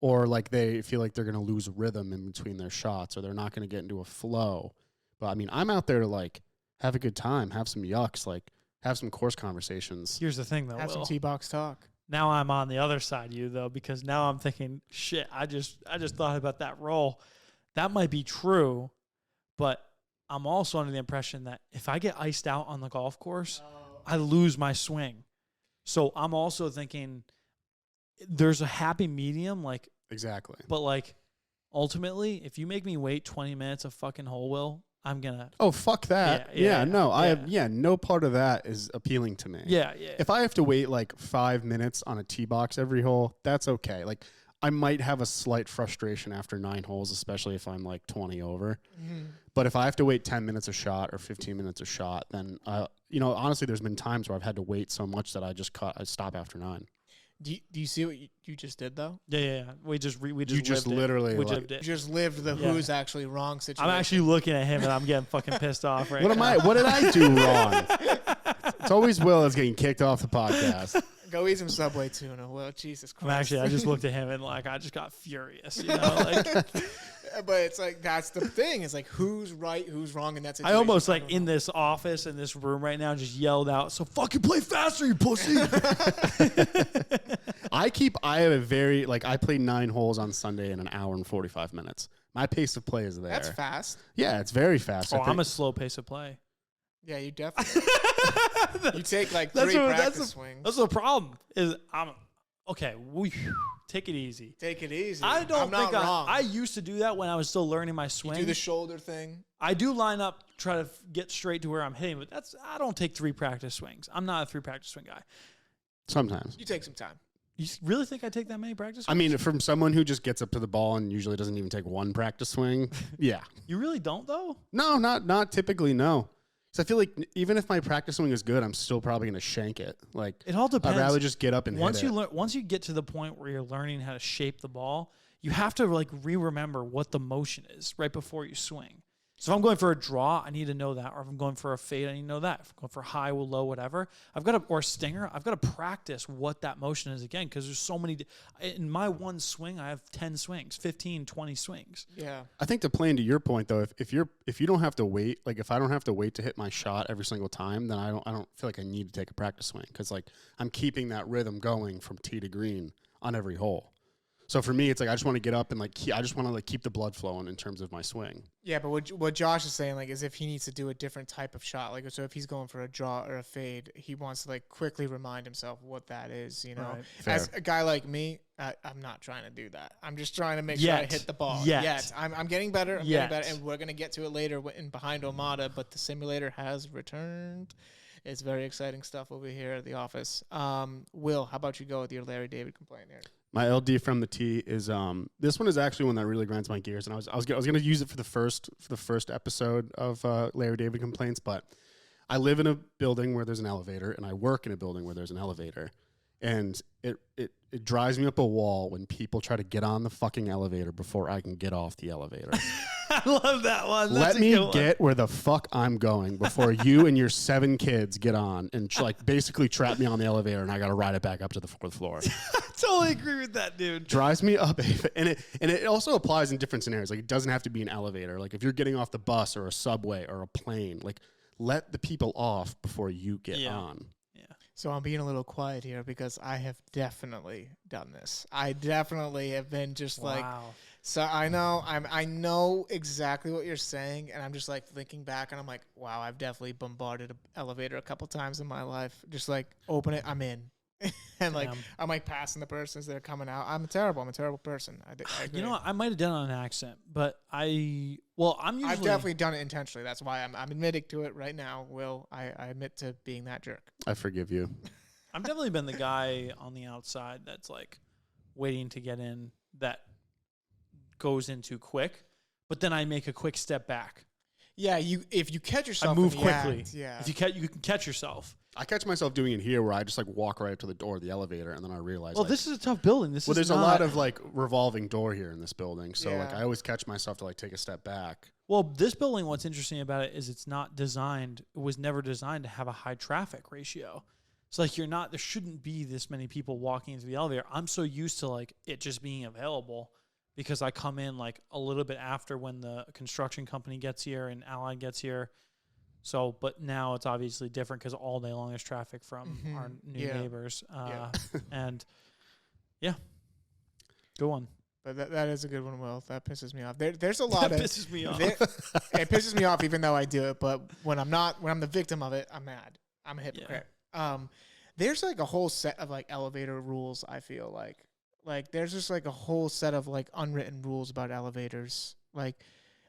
Or they feel like they're going to lose rhythm in between their shots, or they're not going to get into a flow. But I mean, I'm out there to have a good time, have some yucks, have some course conversations. Here's the thing, though. Have some T-box talk. Now I'm on the other side of you, though, because now I'm thinking, shit, I just thought about that roll. That might be true, but I'm also under the impression that if I get iced out on the golf course, I lose my swing. So I'm also thinking there's a happy medium, exactly. But ultimately, if you make me wait 20 minutes of fucking hole will, I'm gonna. Oh, fuck that. No part of that is appealing to me. Yeah. If I have to wait 5 minutes on a tee box every hole, that's okay. I might have a slight frustration after 9 holes, especially if I'm 20 over. Mm-hmm. But if I have to wait 10 minutes a shot or 15 minutes a shot, then honestly, there's been times where I've had to wait so much that I stop after 9. Do you see what you just did though? Yeah. We just literally lived it. You just lived the who's actually wrong situation. I'm actually looking at him and I'm getting fucking pissed off right now. What did I do wrong? It's always Will that's getting kicked off the podcast. Go eat some Subway tuna. Well, Jesus Christ. I just looked at him and I just got furious, But it's that's the thing. It's who's right, who's wrong in that situation. I almost in this office, in this room right now, just yelled out, "So fucking play faster, you pussy!" I have a very I played 9 holes on Sunday in an hour and 45 minutes. My pace of play is there. That's fast. Yeah, it's very fast. I'm a slow pace of play. Yeah, you definitely. You take 3 practice swings. That's the problem. Okay, take it easy. Take it easy. I don't think wrong. I used to do that when I was still learning my swing. You do the shoulder thing. I do line up, try to get straight to where I'm hitting, but I don't take 3 practice swings. I'm not a 3 practice swing guy. Sometimes. You take some time. You really think I take that many practice swings? I mean, from someone who just gets up to the ball and usually doesn't even take 1 practice swing, yeah. You really don't, though? No, not typically, no. So I feel like even if my practice swing is good, I'm still probably going to shank it. It all depends. I'd rather just get up and once hit it. Once you get to the point where you're learning how to shape the ball, you have to remember what the motion is right before you swing. So if I'm going for a draw, I need to know that. Or if I'm going for a fade, I need to know that. If I'm going for high, low, whatever, or a stinger, I've got to practice what that motion is again, because there's so many. In my one swing, I have 10 swings, 15, 20 swings. Yeah. I think to play into your point though, if you don't have to wait, if I don't have to wait to hit my shot every single time, then I don't feel like I need to take a practice swing, because I'm keeping that rhythm going from tee to green on every hole. So for me, it's I just want to get up and I just want to keep the blood flowing in terms of my swing. Yeah, but what Josh is saying is if he needs to do a different type of shot, so if he's going for a draw or a fade, he wants to quickly remind himself what that is. Right. As a guy like me, I'm not trying to do that. I'm just trying to make sure I hit the ball. Yet. I'm getting better. I'm getting better, and we're gonna get to it later in behind OMADA. But the simulator has returned. It's very exciting stuff over here at the office. Will, how about you go with your Larry David complaint here? My LD from the tee is this one is actually one that really grinds my gears, and I was going to use it for the first episode of Larry David complaints, but I live in a building where there's an elevator, and I work in a building where there's an elevator, And it drives me up a wall when people try to get on the fucking elevator before I can get off the elevator. I love that one. Let me get where the fuck I'm going before you and your 7 kids get on and like basically trap me on the elevator and I got to ride it back up to the 4th floor. I totally agree with that, dude. Drives me up. And it also applies in different scenarios. Like, it doesn't have to be an elevator. Like, if you're getting off the bus or a subway or a plane, like, let the people off before you get on. So I'm being a little quiet here because I have definitely done this. I definitely have been just like, so I know exactly what you're saying, and I'm just like thinking back, and I'm like, wow, I've definitely bombarded an elevator a couple times in my life. Just like open it, I'm in, and like I'm like passing the person as they're coming out. I'm a terrible person. I agree. You know what? I might have done it on accident, but I'm usually I've definitely done it intentionally. That's why I'm admitting to it right now. Will I admit to being that jerk? I forgive you. I've definitely been the guy on the outside that's like waiting to get in that goes in too quick, but then I make a quick step back. Yeah, if you catch yourself, I move in the quickly. Act, yeah, if you can catch yourself. I catch myself doing it here where I just like walk right up to the door of the elevator and then I realize. Well, like, this is a tough building. There's a lot of like revolving door here in this building, so like Yeah. I always catch myself to like take a step back. Well, this building, what's interesting about it is it's not designed. It was never designed to have a high traffic ratio. It's like there shouldn't be this many people walking into the elevator. I'm so used to like it just being available because I come in like a little bit after when the construction company gets here and Allied gets here. So, but now it's obviously different because all day long there's traffic from our new neighbors. And yeah, go on. But that is a good one, Will. That pisses me off. There's a lot That of pisses me off. it pisses me off even though I do it. But when I'm the victim of it, I'm mad. I'm a hypocrite. There's like a whole set of like elevator rules. I feel like there's just like a whole set of like unwritten rules about elevators, like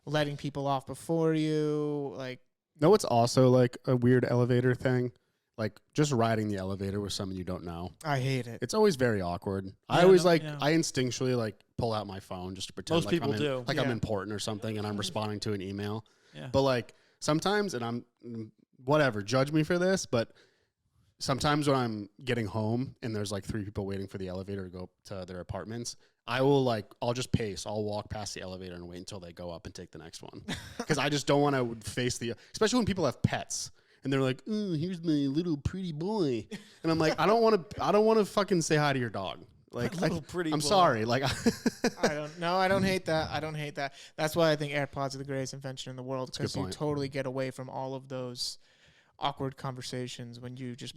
letting people off before you. Like, know what's also like a weird elevator thing? Like just riding the elevator with someone you don't know. I hate it. It's always very awkward. I I instinctually like pull out my phone just to pretend Most like people do. I'm important or something and I'm responding to an email. Yeah. But like sometimes, and I'm whatever, judge me for this, but sometimes when I'm getting home and there's like 3 people waiting for the elevator to go to their apartments, I'll just pace. I'll walk past the elevator and wait until they go up and take the next one. Because I just don't want to face especially when people have pets and they're like, "Oh, here's my little pretty boy," and I'm like, I don't want to fucking say hi to your dog. Like, I'm sorry. Like, I don't hate that. I don't hate that. That's why I think AirPods are the greatest invention in the world because you totally get away from all of those awkward conversations when you just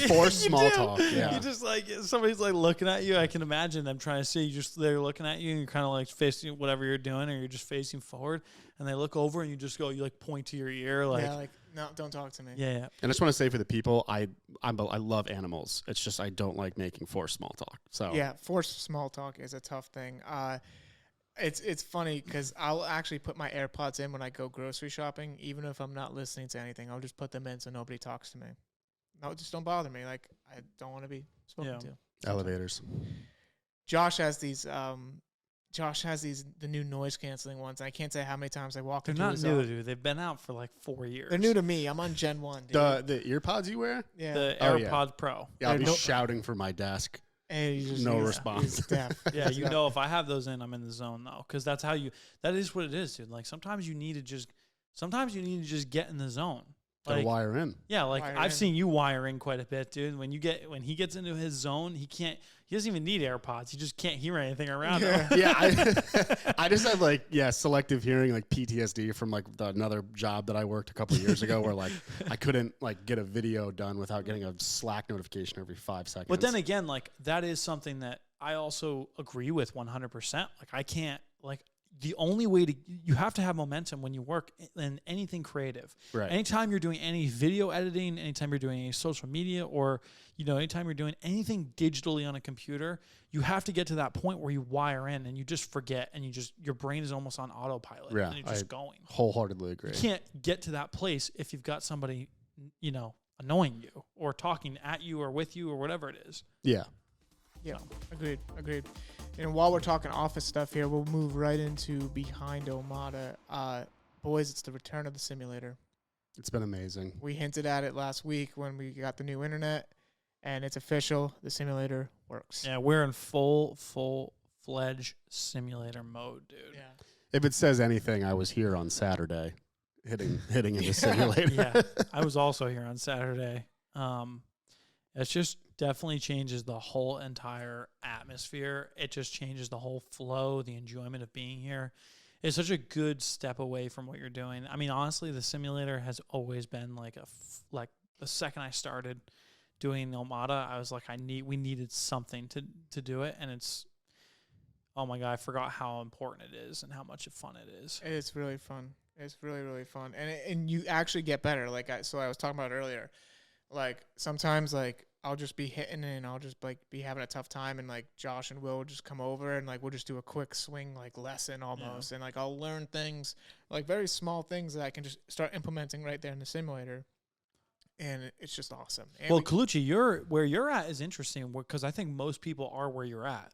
force small talk. Yeah. You just like somebody's like looking at you. I can imagine them trying to see you. They're looking at you and you're kind of like facing whatever you're doing, or you're just facing forward, and they look over and you just go. You like point to your ear, like no, don't talk to me. Yeah. And I just want to say for the people, I love animals. It's just I don't like making forced small talk. So yeah, forced small talk is a tough thing. It's funny because I'll actually put my AirPods in when I go grocery shopping, even if I'm not listening to anything. I'll just put them in so nobody talks to me. No, just don't bother me. Like, I don't want to be spoken to. Elevators. Josh has these. The new noise canceling ones. I can't say how many times I walked into his. They're not new, dude. They've been out for like 4 years. They're new to me. I'm on Gen 1. Dude. The earpods you wear? Yeah. The AirPod Pro. Yeah, I'll be shouting from my desk. And no response. Yeah, you know, if I have those in, I'm in the zone though, because that is what it is, dude. Like sometimes you need to just get in the zone. Gotta wire in. Yeah, like I've seen you wire in quite a bit, dude. When he gets into his zone, he doesn't even need AirPods. He just can't hear anything around him. Yeah, I just have selective hearing, like PTSD from like another job that I worked a couple of years ago, where like I couldn't like get a video done without getting a Slack notification every 5 seconds. But then again, like that is something that I also agree with 100%. Like I can't like. The only way you have to have momentum when you work in anything creative. Right. Anytime you're doing any video editing, anytime you're doing any social media, or anytime you're doing anything digitally on a computer, you have to get to that point where you wire in and you just forget and your brain is almost on autopilot and you're just going. Wholeheartedly agree. You can't get to that place if you've got somebody, annoying you or talking at you or with you or whatever it is. Yeah. Yeah. Agreed. And while we're talking office stuff here, we'll move right into behind OMADA. Boys, it's the return of the simulator. It's been amazing. We hinted at it last week when we got the new internet, and it's official. The simulator works. Yeah, we're in full-fledged simulator mode, dude. Yeah. If it says anything, I was here on Saturday, hitting in the simulator. Yeah, I was also here on Saturday. It just definitely changes the whole entire atmosphere. It just changes the whole flow, the enjoyment of being here. It's such a good step away from what you're doing. I mean, honestly, the simulator has always been like the second I started doing OMADA, I was like, we needed something to do it, and it's, oh my God, I forgot how important it is and how much fun it is. It's really fun. It's really, really fun. And you actually get better. Like I was talking about earlier, like sometimes like I'll just be hitting and I'll just like be having a tough time, and like Josh and Will just come over and like we'll just do a quick swing like lesson almost. Yeah. And like I'll learn things, like very small things that I can just start implementing right there in the simulator. And it's just awesome. And well, Colucci, where you're at is interesting because I think most people are where you're at.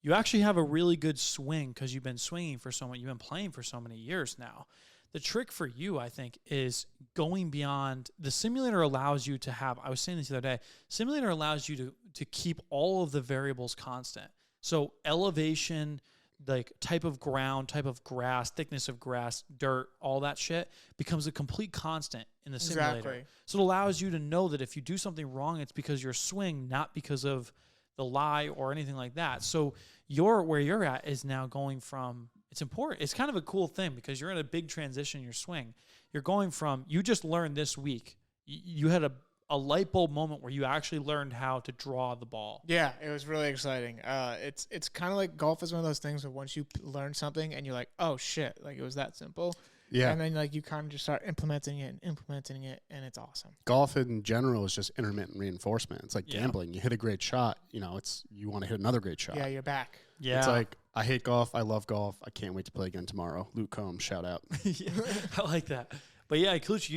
You actually have a really good swing because you've been swinging you've been playing for so many years now. The trick for you, I think, is going beyond. The simulator allows you to have, I was saying this the other day, simulator allows you to keep all of the variables constant. So elevation, like type of ground, type of grass, thickness of grass, dirt, all that shit becomes a complete constant in the simulator. Exactly. So it allows you to know that if you do something wrong, it's because your swing, not because of the lie or anything like that. So where you're at is now going from, it's important. It's kind of a cool thing because you're in a big transition in your swing. You're going from, you just learned this week, you had a light bulb moment where you actually learned how to draw the ball. Yeah, it was really exciting. It's kind of like golf is one of those things where once you learn something and you're like, oh shit, like it was that simple. Yeah. And then like you kind of just start implementing it, and it's awesome. Golf in general is just intermittent reinforcement. It's like gambling. You hit a great shot, you want to hit another great shot. Yeah, you're back. Yeah. It's like, I hate golf. I love golf. I can't wait to play again tomorrow. Luke Combs, shout out. Yeah, I like that. But yeah, Kluch,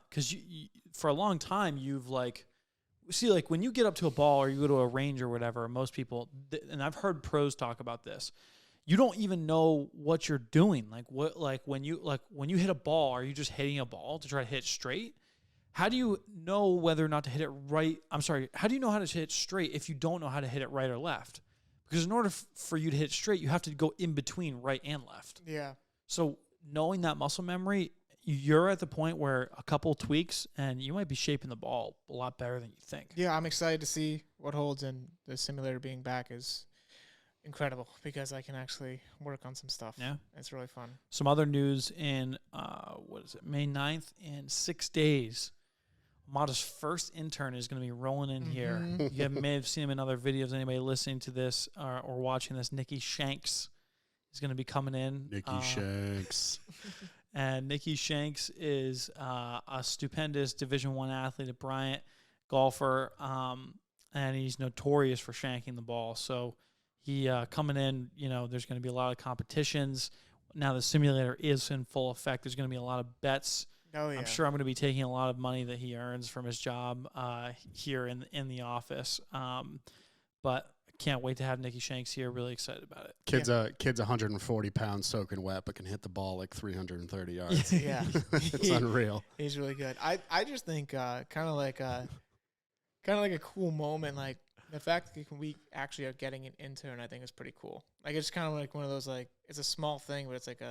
because you for a long time, you've like, see, like when you get up to a ball or you go to a range or whatever, most people, and I've heard pros talk about this, you don't even know what you're doing. When you hit a ball, are you just hitting a ball to try to hit straight? How do you know whether or not to hit it right? I'm sorry. How do you know how to hit it straight if you don't know how to hit it right or left? Because in order for you to hit straight, you have to go in between right and left. Yeah. So knowing that muscle memory, you're at the point where a couple tweaks and you might be shaping the ball a lot better than you think. Yeah, I'm excited to see what holds, and the simulator being back is incredible because I can actually work on some stuff. Yeah. It's really fun. Some other news in, May 9th, in 6 days. OMADA's first intern is going to be rolling in here. You may have seen him in other videos. Anybody listening to this or watching this, Nikki Shanks is going to be coming in. Nikki Shanks. And Nikki Shanks is a stupendous Division I athlete at Bryant, golfer, and he's notorious for shanking the ball. So he coming in, there's going to be a lot of competitions. Now the simulator is in full effect. There's going to be a lot of bets. Oh, yeah. I'm sure I'm going to be taking a lot of money that he earns from his job here in the office. But I can't wait to have Nikki Shanks here. Really excited about it. Kid's 140 pounds soaking wet, but can hit the ball like 330 yards. Yeah. It's unreal. He's really good. I just think kind of like a cool moment, like the fact that we actually are getting an intern, I think is pretty cool. Like it's kind of like one of those, like, it's a small thing, but it's like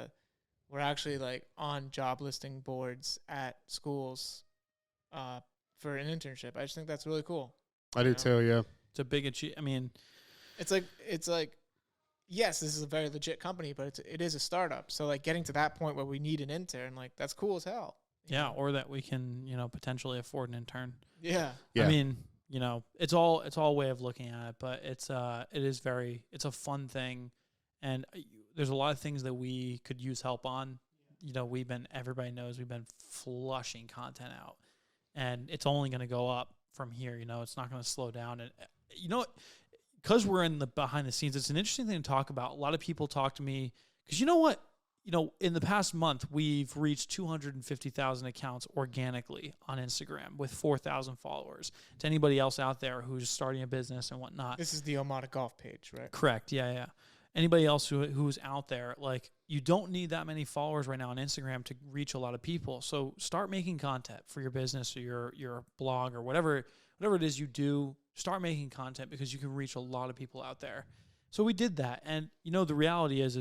we're actually like on job listing boards at schools for an internship. I just think that's really cool. I do too, yeah. It's a big achievement. I mean, it's like, yes, this is a very legit company, but it is a startup. So like getting to that point where we need an intern, like that's cool as hell. Yeah, or that we can, potentially afford an intern. Yeah. I mean, it's all a way of looking at it, but it's a fun thing, and there's a lot of things that we could use help on. Everybody knows we've been flushing content out, and it's only going to go up from here. It's not going to slow down. And because we're in the behind the scenes, it's an interesting thing to talk about. A lot of people talk to me because in the past month, we've reached 250,000 accounts organically on Instagram with 4,000 followers. To anybody else out there who's starting a business and whatnot. This is the OMADA Golf page, right? Correct. Yeah. Anybody else who's out there, like, you don't need that many followers right now on Instagram to reach a lot of people. So start making content for your business or your blog or whatever whatever it is you do, start making content because you can reach a lot of people out there. So we did that. And, you know, the reality is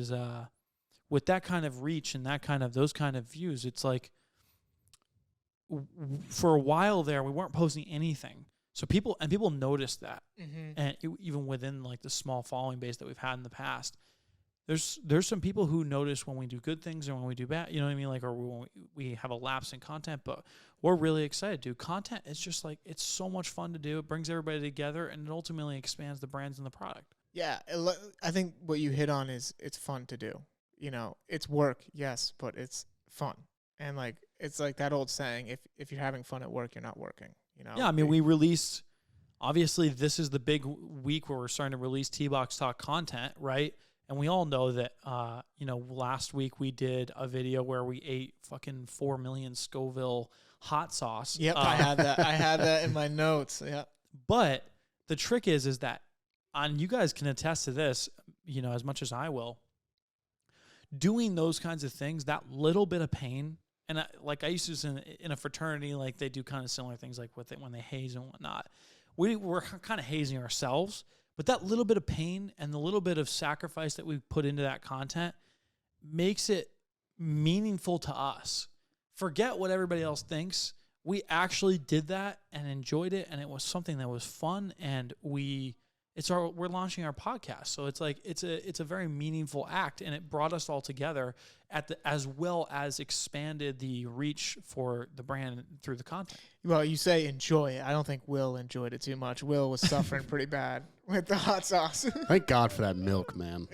with that kind of reach and those kind of views, it's like for a while there, we weren't posting anything. So people noticed that. And even within like the small following base that we've had in the past, there's some people who notice when we do good things or when we do bad, you know what I mean? Like, or when we have a lapse in content, but we're really excited, dude. Content is just like, it's so much fun to do. It brings everybody together and it ultimately expands the brands and the product. Yeah. I think what you hit on is it's fun to do. You know, it's work, yes, but it's fun. And like, it's like that old saying, if you're having fun at work, you're not working, you know? Yeah. I mean, we released, obviously this is the big week where we're starting to release T-Box Talk content, right? And we all know that, you know, last week we did a video where we ate fucking 4 million Scoville hot sauce. Yep, I had that in my notes. Yeah. But the trick is that, and you guys can attest to this, you know, as much as I will, doing those kinds of things, that little bit of pain, and I used to use in a fraternity, like they do kind of similar things like with it when they haze and whatnot. We're kind of hazing ourselves. But that little bit of pain and the little bit of sacrifice that we put into that content makes it meaningful to us. Forget what everybody else thinks. We actually did that and enjoyed it, and it was something that was fun. And we're launching our podcast, so it's like it's a very meaningful act, and it brought us all together as well as expanded the reach for the brand through the content. Well, you say enjoy it. I don't think Will enjoyed it too much. Will was suffering pretty bad with the hot sauce. Thank God for that milk, man.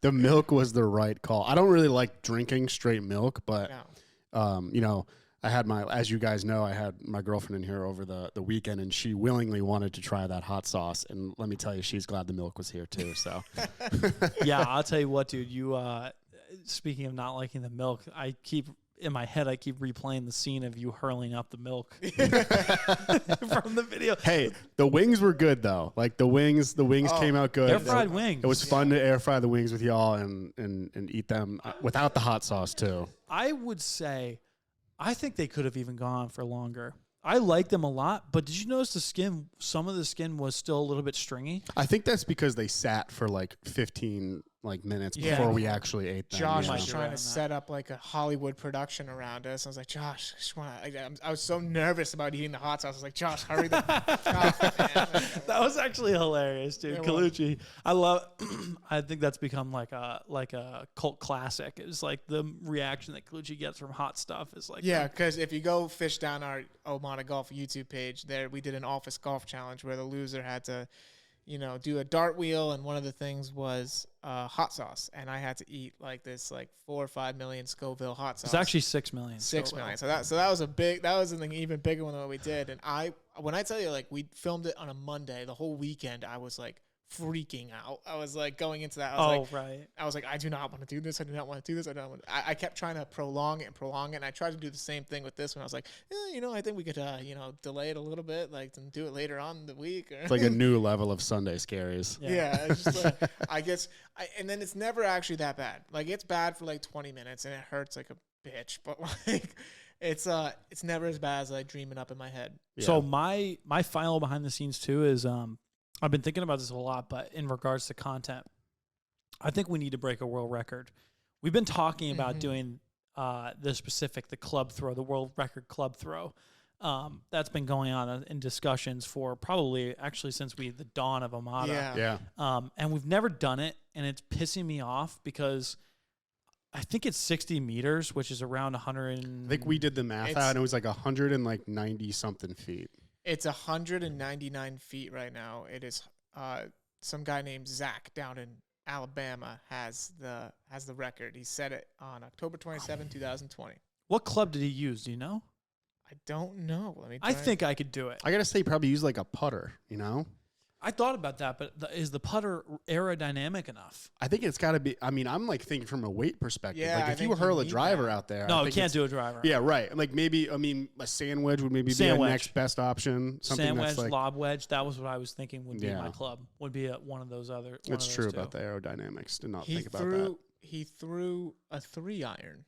The milk was the right call. I don't really like drinking straight milk, but you know, I had as you guys know, I had my girlfriend in here over the weekend, and she willingly wanted to try that hot sauce. And let me tell you, she's glad the milk was here too. So, yeah, I'll tell you what, dude. Speaking of not liking the milk, in my head, I keep replaying the scene of you hurling up the milk from the video. Hey, the wings were good though. Like the wings came out good. Air fried wings. It was fun to air fry the wings with y'all and eat them without the hot sauce too. I would say, I think they could have even gone on for longer. I like them a lot, but did you notice some of the skin was still a little bit stringy? I think that's because they sat for like 15 minutes before we actually ate them. Josh was trying to set up like a Hollywood production around us. I was like, Josh, I was so nervous about eating the hot sauce. I was like, Josh, hurry the That was actually hilarious, dude. Colucci. I think that's become like a cult classic. It's like the reaction that Colucci gets from hot stuff is like, yeah, because if you go fish down our OMADA Golf YouTube page, there we did an office golf challenge where the loser had to, you know, do a dart wheel, and one of the things was hot sauce, and I had to eat like this 4 or 5 million Scoville hot sauce. It's actually 6 million. 6 million. So that was an even bigger one than what we did. And when I tell you, like, we filmed it on a Monday, the whole weekend I was like freaking out. I was like going into that. I was like, I do not want to do this. I do not want to do this. I kept trying to prolong it. And I tried to do the same thing with this one. I was like, you know, I think we could, delay it a little bit, like, and do it later on in the week. It's like a new level of Sunday scaries. Yeah. It's just like, I guess, and then it's never actually that bad. Like, it's bad for like 20 minutes and it hurts like a bitch, but like, it's never as bad as I dream it up in my head. Yeah. So my final behind the scenes too is, I've been thinking about this a lot, but in regards to content, I think we need to break a world record. We've been talking about doing the club throw, the world record club throw. That's been going on in discussions for probably actually since the dawn of OMADA. Yeah. And we've never done it, and it's pissing me off because I think it's 60 meters, which is around 100. I think we did the math out, and it was like 190 something feet. It's 199 feet right now. It is some guy named Zach down in Alabama has the record. He set it on October 27, 2020. What club did he use? Do you know? I don't know. I think I could do it. I got to say, probably use like a putter, you know? I thought about that, but is the putter aerodynamic enough? I think it's got to be. I mean, I'm like thinking from a weight perspective. Yeah, like if you hurl a driver out there, no, you can't do a driver. Yeah, right. Like maybe, I mean, a sand wedge would maybe be the next best option. Sand wedge, lob wedge. That was what I was thinking would be my club. Would be one of those other. It's true about the aerodynamics. Did not think about that. He threw a 3-iron.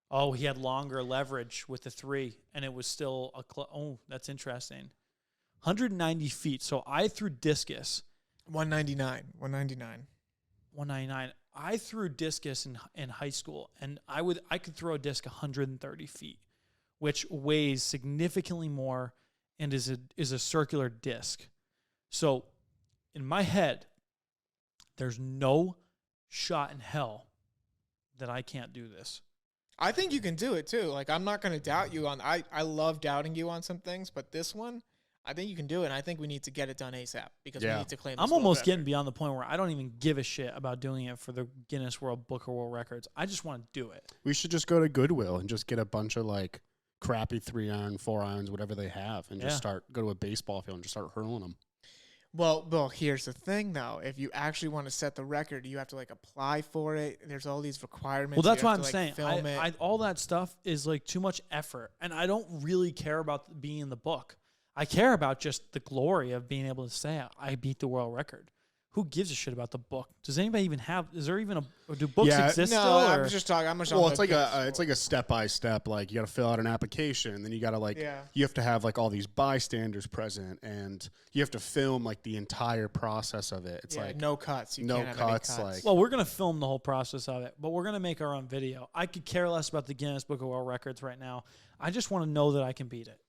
Oh, he had longer leverage with the 3, and it was still a club. Oh, that's interesting. 190 feet. So I threw discus. 199. I threw discus in high school, and I could throw a disc 130 feet, which weighs significantly more and is a circular disc. So in my head, there's no shot in hell that I can't do this. I think you can do it too. Like, I'm not going to doubt you on. I love doubting you on some things, but this one, I think you can do it. And I think we need to get it done ASAP because we need to claim. I'm almost getting beyond the point where I don't even give a shit about doing it for the Guinness Book of World Records. I just want to do it. We should just go to Goodwill and just get a bunch of like crappy 3-iron, 4-irons, whatever they have, and just go to a baseball field and just start hurling them. Well, here's the thing, though. If you actually want to set the record, you have to, like, apply for it. There's all these requirements. Well, that's what I'm saying. All that stuff is, like, too much effort, and I don't really care about being in the book. I care about just the glory of being able to say, I beat the world record. Who gives a shit about the book? Does anybody even have? Is there even do books exist? No, still, I'm just talking. Well, it's like a step by step. Like, you got to fill out an application, and then you got to you have to have like all these bystanders present, and you have to film like the entire process of it. It's like no cuts. No cuts. Like, well, we're gonna film the whole process of it, but we're gonna make our own video. I could care less about the Guinness Book of World Records right now. I just want to know that I can beat it.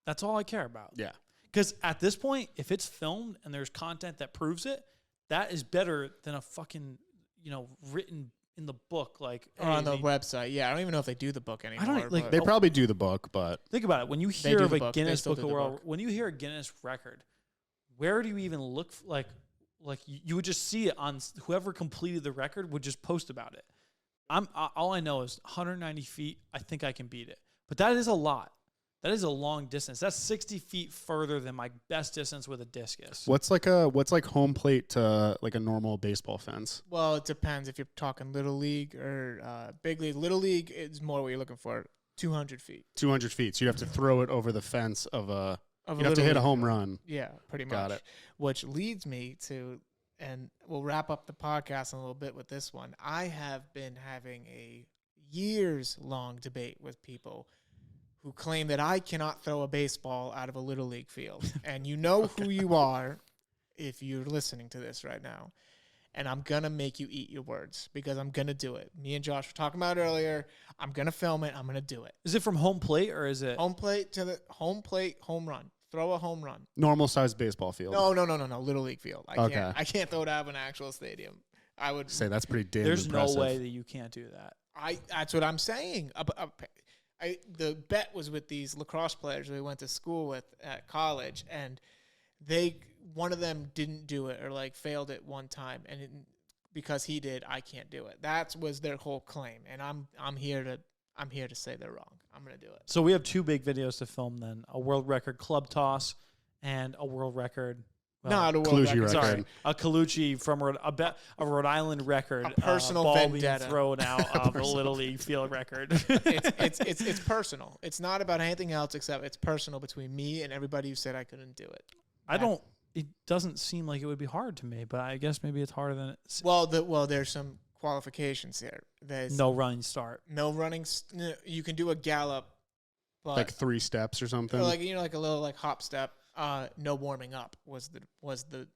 That's all I care about. Yeah. Because at this point, if it's filmed and there's content that proves it, that is better than a fucking, written in the book, like or on the website. Yeah, I don't even know if they do the book anymore. I don't like. They probably do the book, but think about it. When you hear of a Guinness Book of World, when you hear a Guinness record, where do you even look? Like you would just see it on whoever completed the record would just post about it. All I know is 190 feet. I think I can beat it, but that is a lot. That is a long distance. That's 60 feet further than my best distance with a discus. What's like home plate to like a normal baseball fence? Well, it depends if you're talking little league or big league. Little league is more what you're looking for. 200 feet. 200 feet. So you have to throw it over the fence of a. You have to hit a home run. Yeah, pretty much. Got it. Which leads me to, and we'll wrap up the podcast in a little bit with this one. I have been having a years-long debate with people who claim that I cannot throw a baseball out of a little league field. And you know who you are if you're listening to this right now. And I'm going to make you eat your words because I'm going to do it. Me and Josh were talking about it earlier. I'm going to film it. I'm going to do it. Is it from home plate or is it? Home plate to the home plate, home run. Throw a home run. Normal sized baseball field. No. Little league field. I can't throw it out of an actual stadium. I would say that's pretty damn There's impressive. no way that you can't do that. That's what I'm saying. The bet was with these lacrosse players we went to school with at college, and one of them didn't do it or like failed it one time, and because he did, I can't do it. That was their whole claim, and I'm here to say they're wrong. I'm gonna do it. So we have two big videos to film then: a world record club toss and a world record. Not a world record. Sorry, a Colucci from a Rhode Island record. A personal ball vendetta. Being thrown out of a Little League field record. It's personal. It's not about anything else except it's personal between me and everybody who said I couldn't do it. It doesn't seem like it would be hard to me, but I guess maybe it's harder than it. Well, there's some qualifications here. There's no running start. No running. You can do a gallop, but like 3 steps or something. Or like like a little like hop step. No warming up was the.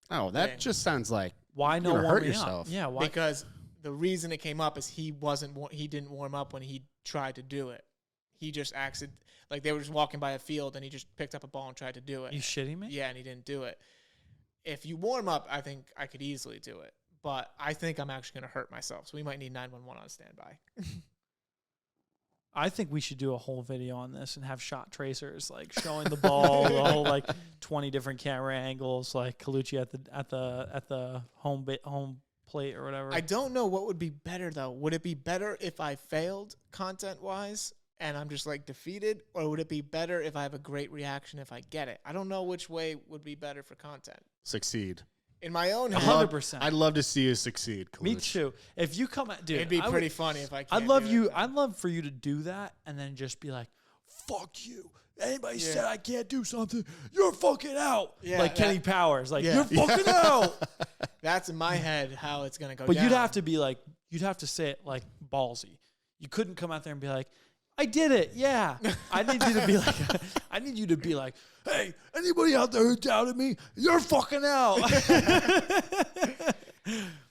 Oh, that thing. Just sounds like why no warming hurt yourself? Up? Yeah, why? Because the reason it came up is he didn't warm up when he tried to do it. He just acted like they were just walking by a field and he just picked up a ball and tried to do it. You shitting me? Yeah, and he didn't do it. If you warm up, I think I could easily do it, but I think I'm actually going to hurt myself, so we might need 911 on standby. I think we should do a whole video on this and have shot tracers, like showing the ball, the whole like 20 different camera angles, like Colucci at the home plate or whatever. I don't know what would be better though. Would it be better if I failed content wise and I'm just like defeated, or would it be better if I have a great reaction if I get it? I don't know which way would be better for content. Succeed. In my own head, 100%. I'd love to see you succeed, Colucci. Me too. If you come at, dude, it'd be pretty funny if I can't. I'd love for you to do that and then just be like, "Fuck you! Anybody said I can't do something, you're fucking out." Yeah, like Kenny Powers, like you're fucking out. That's in my head how it's gonna go. But down. you'd have to be like, you'd have to say it like ballsy. You couldn't come out there and be like, I did it. Yeah. I need you to be like, hey, anybody out there who doubted me, you're fucking out.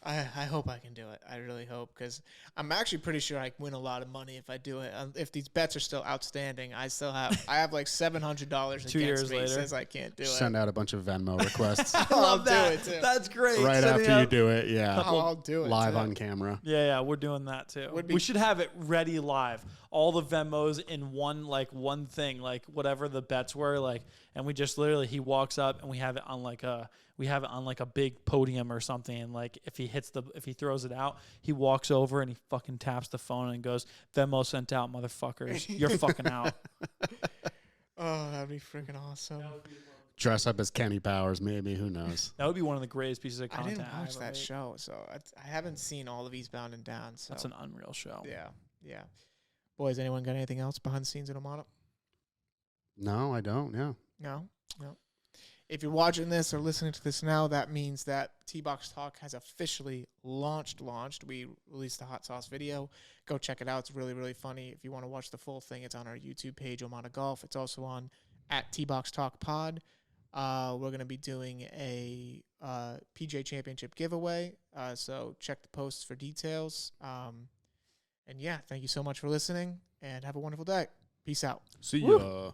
I hope I can do it. I really hope, because I'm actually pretty sure I win a lot of money if I do it. If these bets are still outstanding, I have like $700 2 years against me. later. Says I can't do it. Send out a bunch of Venmo requests I love that. Do it too. That's great. right after you do it. Yeah, I'll do it live too. on camera. Yeah, we're doing that too. We should have it ready live. All the Venmos in one thing, like whatever the bets were, like, and we just literally, he walks up and we have it on like a big podium or something, and like if he throws it out, he walks over and he fucking taps the phone and goes, Venmo sent out, motherfuckers. You're fucking out. Oh, that'd be freaking awesome. Dress up as Kenny Powers, maybe. Who knows? That would be one of the greatest pieces of I content. didn't watch that show, so I haven't seen all of Eastbound and Down. So that's an unreal show. Yeah. Boys, anyone got anything else behind the scenes at OMADA? No, I don't. Yeah. No. If you're watching this or listening to this now, that means that T-Box Talk has officially launched. We released the hot sauce video. Go check it out. It's really, really funny. If you want to watch the full thing, it's on our YouTube page, OMADA Golf. It's also on at T-Box Talk Pod. We're going to be doing a PGA Championship giveaway. So check the posts for details. And yeah, thank you so much for listening, and have a wonderful day. Peace out. See ya.